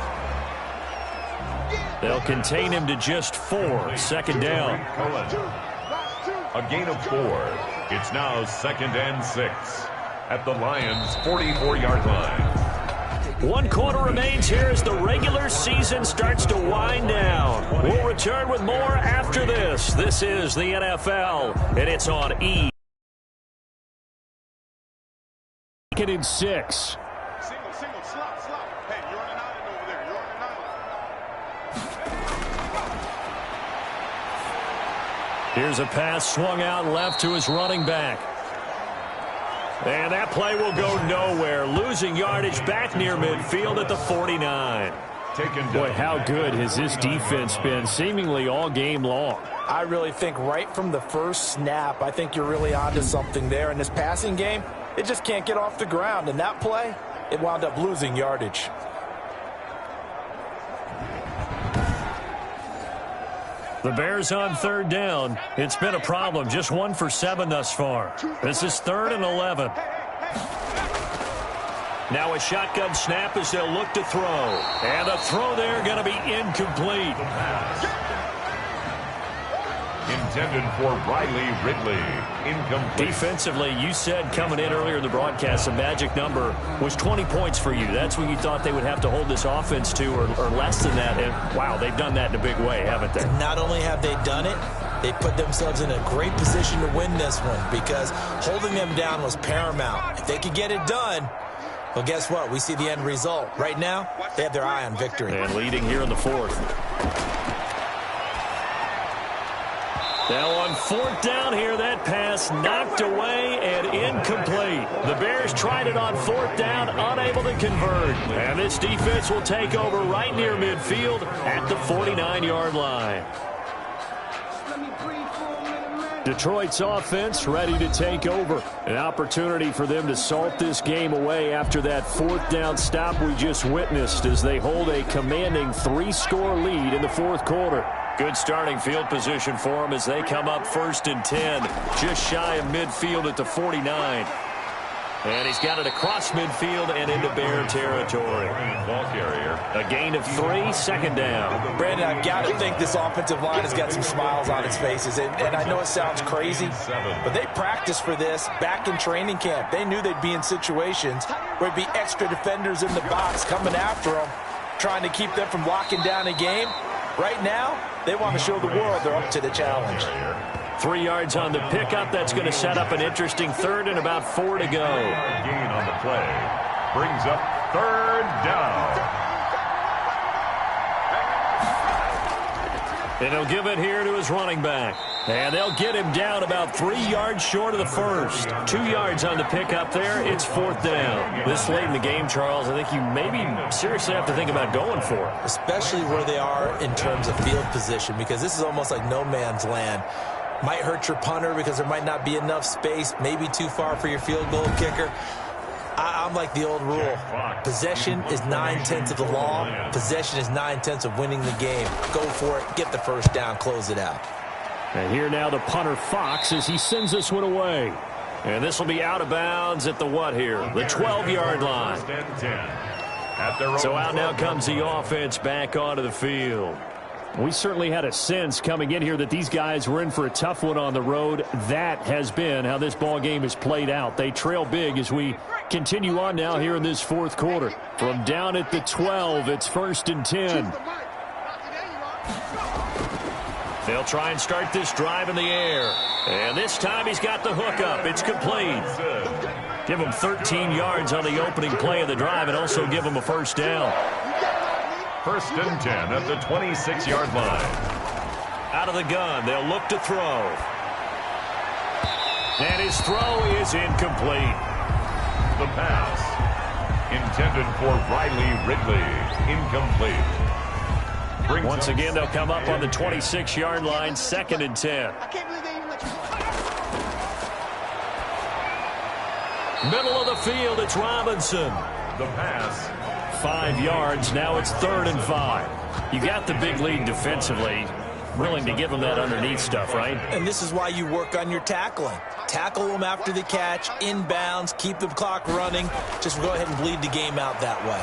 They'll contain him to just 4. 2nd down. Cohen. A gain of 4. It's now 2nd and 6 at the Lions' 44-yard line. 1 quarter remains here as the regular season starts to wind down. We'll return with more after this. This is the NFL, and it's on E. 2nd and 6. Single, slot. Hey, you're on an island over there. You're on an island. Here's a pass swung out left to his running back. And that play will go nowhere. Losing yardage back near midfield at the 49. Boy, how good has this defense been seemingly all game long? I really think right from the first snap, I think you're really onto something there. In this passing game, it just can't get off the ground. And that play, it wound up losing yardage. The Bears on 3rd down. It's been a problem. Just 1 for 7 thus far. This is 3rd and 11. Now a shotgun snap as they'll look to throw. And the throw there going to be incomplete. Intended for Riley Ridley. Incomplete. Defensively, you said coming in earlier in the broadcast, the magic number was 20 points for you. That's what you thought they would have to hold this offense to, or less than that. And, wow, they've done that in a big way, haven't they? Not only have they done it, they put themselves in a great position to win this one because holding them down was paramount. If they could get it done, well, guess what? We see the end result. Right now, they have their eye on victory. And leading here in the fourth. Now on fourth down here, that pass knocked away and incomplete. The Bears tried it on fourth down, unable to convert. And this defense will take over right near midfield at the 49-yard line. Detroit's offense ready to take over. An opportunity for them to salt this game away after that fourth down stop we just witnessed as they hold a commanding 3-score lead in the fourth quarter. Good starting field position for them as they come up 1st and 10, just shy of midfield at the 49. And he's got it across midfield and into Bear territory. Ball carrier. A gain of 3, 2nd down. Brandon, I've got to think this offensive line has got some smiles on its faces. And I know it sounds crazy, but they practiced for this back in training camp. They knew they'd be in situations where it'd be extra defenders in the box coming after them, trying to keep them from locking down a game. Right now, they want to show the world they're up to the challenge. 3 yards on the pickup. That's going to set up an interesting third and about 4 to go. Gain on the play. Brings up 3rd down. And he'll give it here to his running back. And they'll get him down about 3 yards short of the first. 2 yards on the pickup there. It's 4th down. This late in the game, Charles, I think you maybe seriously have to think about going for it. Especially where they are in terms of field position, because this is almost like no man's land. Might hurt your punter because there might not be enough space, maybe too far for your field goal kicker. I'm like the old rule. Possession is 9/10 of the law. Possession is 9/10 of winning the game. Go for it. Get the first down. Close it out. And here now the punter Fox as he sends this one away. And this will be out of bounds at the what here? The 12-yard line. So out now comes the offense back onto the field. We certainly had a sense coming in here that these guys were in for a tough one on the road. That has been how this ball game has played out. They trail big as we continue on now here in this fourth quarter. From down at the 12, it's 1st and 10. They'll try and start this drive in the air. And this time he's got the hook up. It's complete. Give him 13 yards on the opening play of the drive and also give him a first down. 1st and 10 at the 26-yard line. Out of the gun, they'll look to throw. And his throw is incomplete. The pass. Intended for Riley Ridley. Incomplete. Once again, they'll come up on the 26-yard line, 2nd and 10. Middle of the field, it's Robinson. The pass. 5 yards. Now it's 3rd and 5. You got the big lead defensively. Willing to give them that underneath stuff, right? And this is why you work on your tackling. Tackle them after the catch, inbounds, keep the clock running. Just go ahead and bleed the game out that way.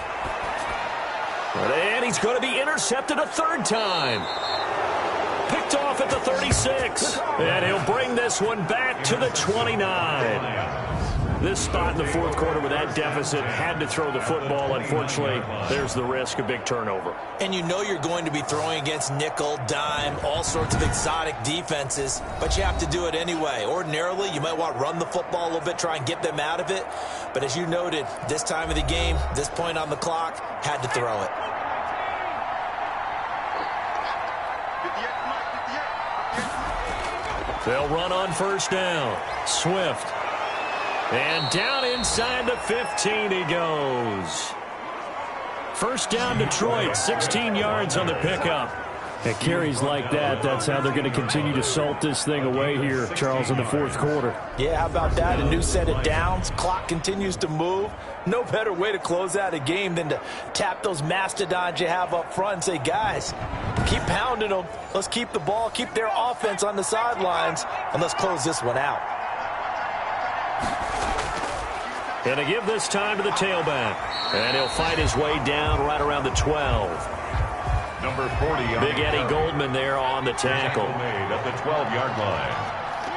And he's going to be intercepted a 3rd time. Picked off at the 36. And he'll bring this one back to the 29. This spot in the fourth quarter with that deficit had to throw the football. Unfortunately, there's the risk of big turnover. And you know you're going to be throwing against nickel, dime, all sorts of exotic defenses, but you have to do it anyway. Ordinarily, you might want to run the football a little bit, try and get them out of it. But as you noted, this time of the game, this point on the clock, had to throw it. They'll run on 1st down. Swift. And down inside the 15 he goes. 1st down Detroit, 16 yards on the pickup. At carries like that, that's how they're going to continue to salt this thing away here, Charles, in the fourth quarter. Yeah, how about that? A new set of downs. Clock continues to move. No better way to close out a game than to tap those mastodons you have up front and say, guys, keep pounding them. Let's keep the ball, keep their offense on the sidelines, and let's close this one out. And to give this time to the tailback. And he'll fight his way down right around the 12. Number 40. Big Eddie Goldman there on the tackle. Made at the 12-yard line.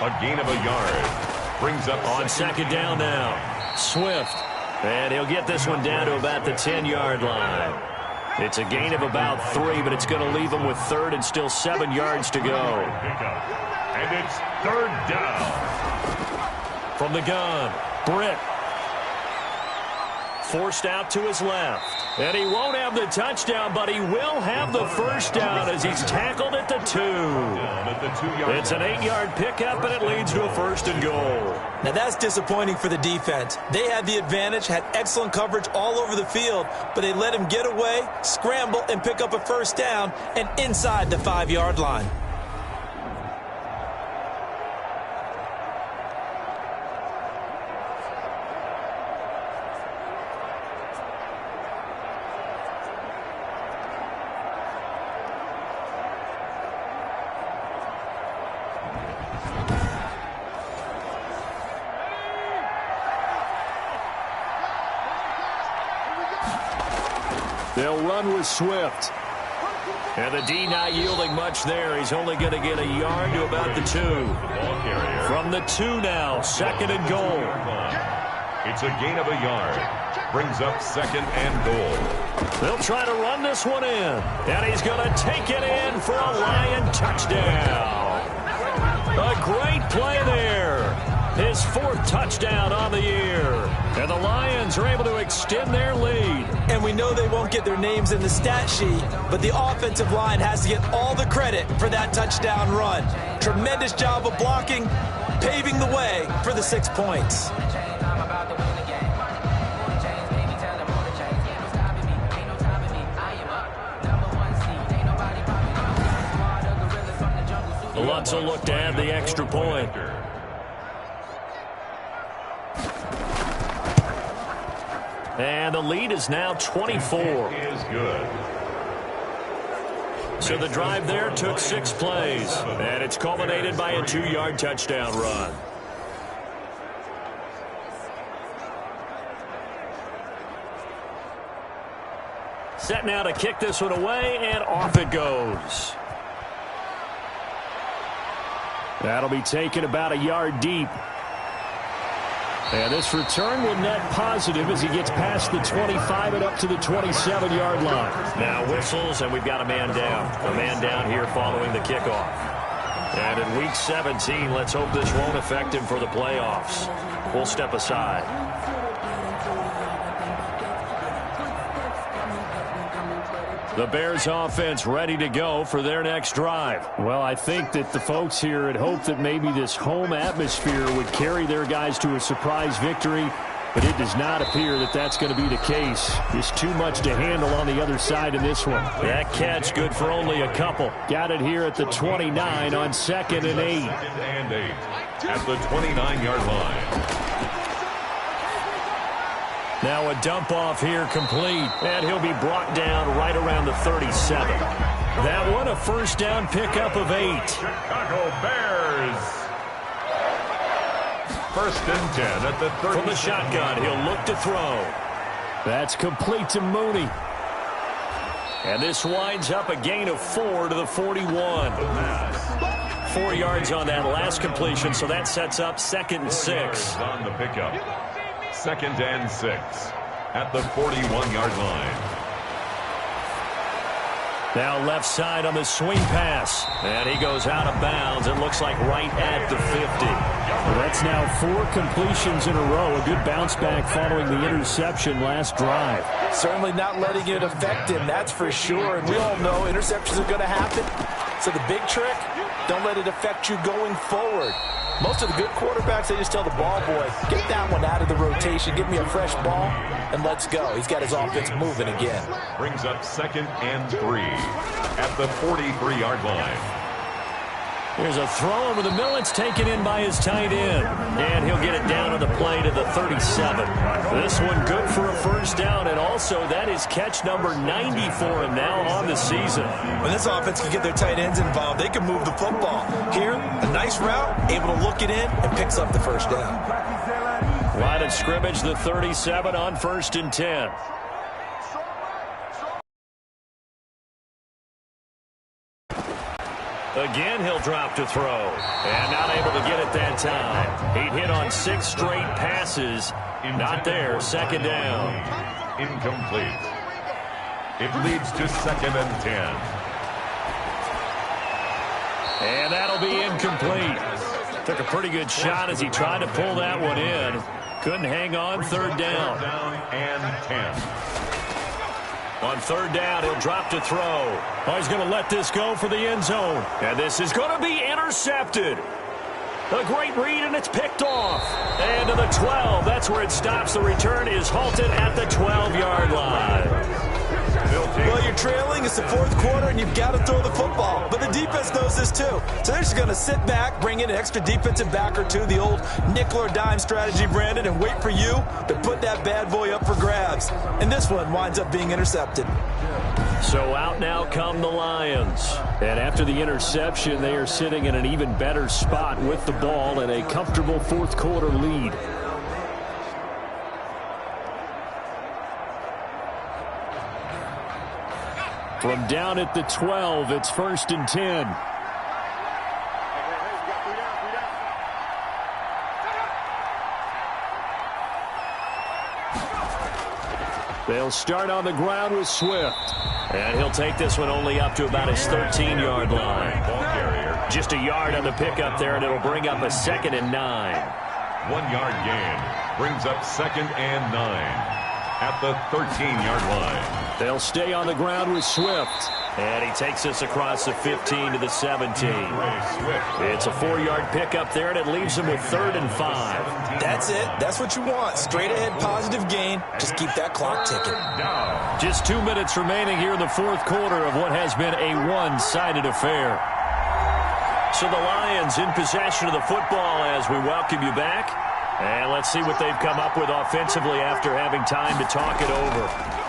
A gain of a yard. Brings up on second down now. Swift. And he'll get this one down to about the 10-yard line. It's a gain of about 3, but it's going to leave him with third and still 7 yards to go. And it's third down. From the gun, Britt. Forced out to his left. And he won't have the touchdown, but he will have the first down as he's tackled at the 2. It's an 8-yard pickup, and it leads to a first and goal. Now that's disappointing for the defense. They had the advantage, had excellent coverage all over the field, but they let him get away, scramble, and pick up a first down, and inside the 5-yard line. They'll run with Swift. And the D not yielding much there. He's only going to get a yard to about the 2. From the 2 now, second and goal. It's a gain of a yard. Brings up second and goal. They'll try to run this one in. And he's going to take it in for a Lion touchdown. A great play there. His 4th touchdown on the year. And the Lions are able to extend their lead. And we know they won't get their names in the stat sheet, but the offensive line has to get all the credit for that touchdown run. Tremendous job of blocking, paving the way for the 6 points. Lutz will look to add the extra point. And the lead is now 24. Is good. So the drive there took 6 plays. And it's culminated by a 2-yard touchdown run. Set now to kick this one away, and off it goes. That'll be taken about a yard deep. And this return will net positive as he gets past the 25 and up to the 27-yard line. Now whistles, and we've got a man down. A man down here following the kickoff. And in Week 17, let's hope this won't affect him for the playoffs. We'll step aside. The Bears offense ready to go for their next drive. Well, I think that the folks here had hoped that maybe this home atmosphere would carry their guys to a surprise victory, but it does not appear that that's going to be the case. There's too much to handle on the other side in this one. That catch good for only a couple. Got it here at the 29 on 2nd and 8. 2nd and 8 at the 29-yard line. Now a dump off here complete, and he'll be brought down right around the 37. That one a first down pickup of 8. Chicago Bears. 1st and 10 at the 30. From the shotgun, he'll look to throw. That's complete to Mooney. And this winds up a gain of 4 to the 41. 4 yards on that last completion, so that sets up 2nd and 6. On the pickup. 2nd and 6 at the 41-yard line. Now left side on the swing pass. And he goes out of bounds. It looks like right at the 50. Well, that's now 4 completions in a row. A good bounce back following the interception last drive. Certainly not letting it affect him, that's for sure. And we all know interceptions are going to happen. So the big trick, don't let it affect you going forward. Most of the good quarterbacks, they just tell the ball boy, get that one out of the rotation, give me a fresh ball, and let's go. He's got his offense moving again. Brings up 2nd and 3 at the 43-yard line. Here's a throw over the middle. It's taken in by his tight end. And he'll get it down on the play to the 37. This one good for a first down. And also that is catch number 90 for him now on the season. When this offense can get their tight ends involved, they can move the football. Here, a nice route, able to look it in, and picks up the first down. Line of scrimmage, the 37 on 1st and 10. Again, he'll drop to throw. And not able to get it that time. He'd hit on 6 straight passes. Not there. 2nd down. Incomplete. It leads to 2nd and 10. And that'll be incomplete. Took a pretty good shot as he tried to pull that one in. Couldn't hang on. 3rd down. 3rd down and 10. On 3rd down, he'll drop to throw. Oh, he's going to let this go for the end zone. And this is going to be intercepted. A great read, and it's picked off. And to the 12. That's where it stops. The return is halted at the 12-yard line. Well, you're trailing. It's the 4th quarter, and you've got to throw the football. But the defense knows this, too. So they're just going to sit back, bring in an extra defensive back or two, the old nickel or dime strategy, Brandon, and wait for you to put that bad boy up for grabs. And this one winds up being intercepted. So out now come the Lions. And after the interception, they are sitting in an even better spot with the ball and a comfortable 4th quarter lead. From down at the 12, it's 1st and 10. They'll start on the ground with Swift. And he'll take this one only up to about his 13-yard line. Just a yard on the pickup there, and it'll bring up a 2nd and 9. 1-yard gain brings up 2nd and 9 at the 13-yard line. They'll stay on the ground with Swift. And he takes this across the 15 to the 17. It's a 4-yard pickup there, and it leaves him with 3rd and 5. That's it. That's what you want. Straight ahead, positive gain. Just keep that clock ticking. Just 2 minutes remaining here in the 4th quarter of what has been a one-sided affair. So the Lions in possession of the football as we welcome you back. And let's see what they've come up with offensively after having time to talk it over.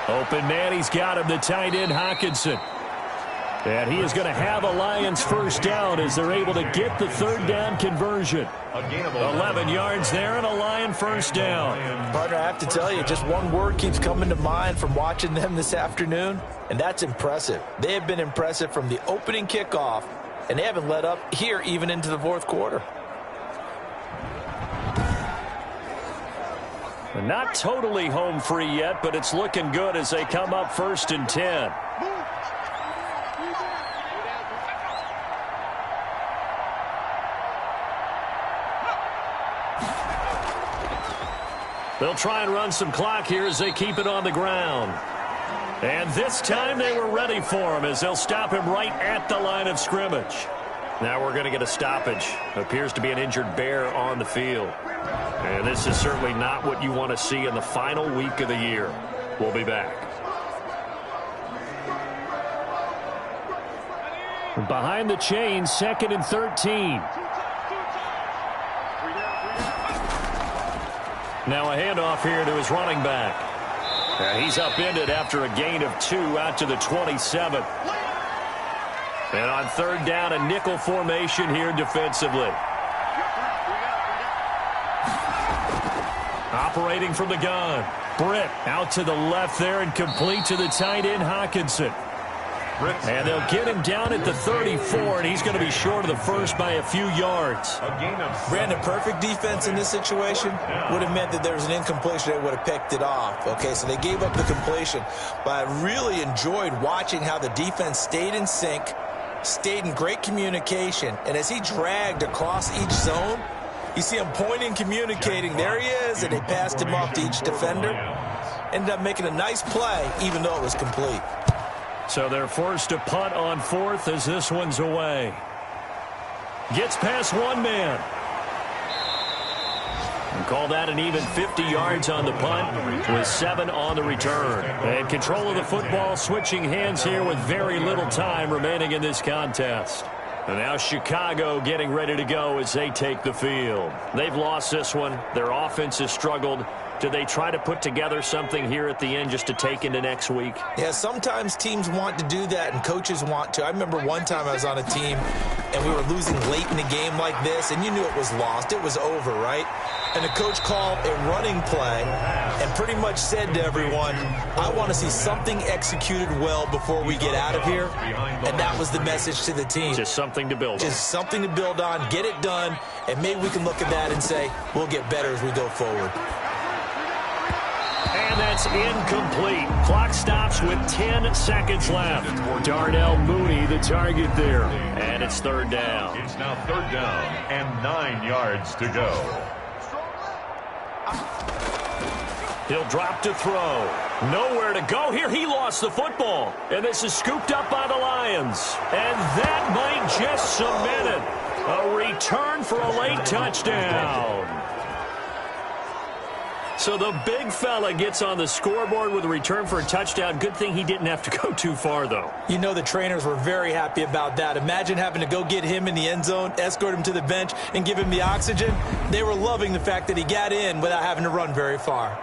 Open man, he's got him, the tight end, Hawkinson. And he is going to have a Lions 1st down as they're able to get the 3rd down conversion. 11 yards there and a Lion 1st down. Partner, I have to tell you, just one word keeps coming to mind from watching them this afternoon, and that's impressive. They have been impressive from the opening kickoff, and they haven't let up here even into the 4th quarter. Not totally home free yet, but it's looking good as they come up 1st and 10. They'll try and run some clock here as they keep it on the ground. And this time they were ready for him as they'll stop him right at the line of scrimmage. Now we're going to get a stoppage. Appears to be an injured bear on the field. And this is certainly not what you want to see in the final week of the year. We'll be back. Behind the chains, 2nd and 13. Now a handoff here to his running back. He's upended after a gain of 2 out to the 27. And on 3rd down, a nickel formation here defensively. Operating from the gun. Britt out to the left there and complete to the tight end, Hawkinson. And they'll get him down at the 34, and he's going to be short of the 1st by a few yards. Brandon, perfect defense in this situation would have meant that there was an incompletion. They would have picked it off. Okay, so they gave up the completion. But I really enjoyed watching how the defense stayed in sync, stayed in great communication, and as he dragged across each zone, you see him pointing, communicating. There he is, and they passed him off to each defender. Ended up making a nice play, even though it was complete. So they're forced to punt on 4th as this one's away. Gets past one man. And call that an even 50 yards on the punt with 7 on the return. And control of the football, switching hands here with very little time remaining in this contest. And now Chicago getting ready to go as they take the field. They've lost this one. Their offense has struggled. Do they try to put together something here at the end just to take into next week? Yeah, sometimes teams want to do that and coaches want to. I remember one time I was on a team and we were losing late in the game like this, and you knew it was lost. It was over, right? And the coach called a running play and pretty much said to everyone, I want to see something executed well before we get out of here. And that was the message to the team. Just something to build on. Just something to build on, get it done, and maybe we can look at that and say, we'll get better as we go forward. And that's incomplete. Clock stops with 10 seconds left. Darnell Mooney, the target there. And it's third down. It's now third down and 9 yards to go. He'll drop to throw. Nowhere to go here. He lost the football. And this is scooped up by the Lions. And that might just cement it. A return for a late touchdown. So the big fella gets on the scoreboard with a return for a touchdown. Good thing he didn't have to go too far, though. You know the trainers were very happy about that. Imagine having to go get him in the end zone, escort him to the bench, and give him the oxygen. They were loving the fact that he got in without having to run very far.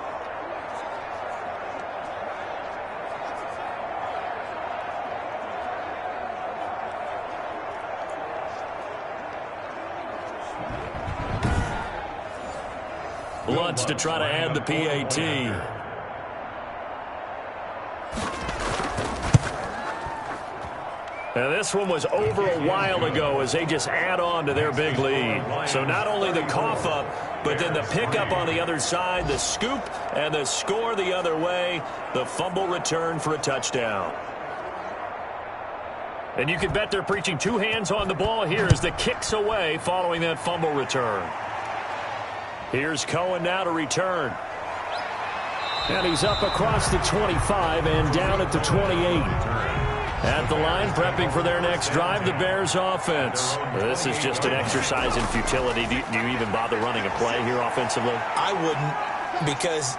Lutz to try to add the PAT. Now this one was over a while ago as they just add on to their big lead. So not only the cough up, but then the pickup on the other side, the scoop, and the score the other way, the fumble return for a touchdown. And you can bet they're preaching two hands on the ball here as the kick's away following that fumble return. Here's Cohen now to return. And he's up across the 25 and down at the 28. At the line, prepping for their next drive, the Bears offense. This is just an exercise in futility. Do you even bother running a play here offensively? I wouldn't, because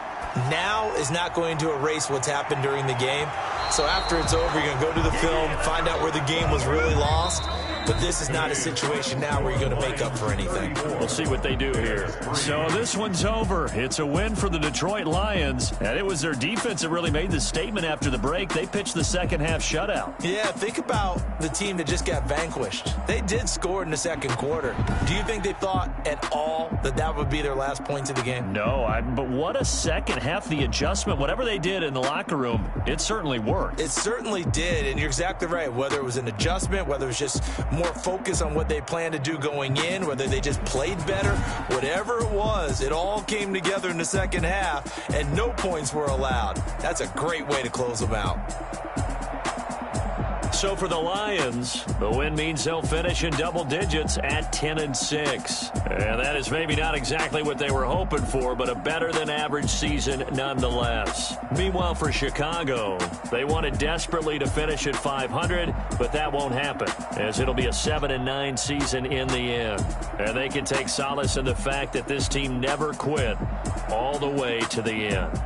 now is not going to erase what's happened during the game. So after it's over, you're going to go to the film, find out where the game was really lost. But this is not a situation now where you're going to make up for anything. We'll see what they do here. So this one's over. It's a win for the Detroit Lions. And it was their defense that really made the statement after the break. They pitched the second half shutout. Yeah, think about the team that just got vanquished. They did score in the second quarter. Do you think they thought at all that that would be their last points of the game? No, but what a second half. The adjustment, whatever they did in the locker room, it certainly worked. It certainly did, and you're exactly right. Whether it was an adjustment, whether it was just more focus on what they planned to do going in, whether they just played better, whatever it was, it all came together in the second half, and no points were allowed. That's a great way to close them out. So for the Lions, the win means they'll finish in double digits at 10-6. And that is maybe not exactly what they were hoping for, but a better than average season nonetheless. Meanwhile, for Chicago, they wanted desperately to finish at 500, but that won't happen, as it'll be a 7-9 season in the end. And they can take solace in the fact that this team never quit all the way to the end.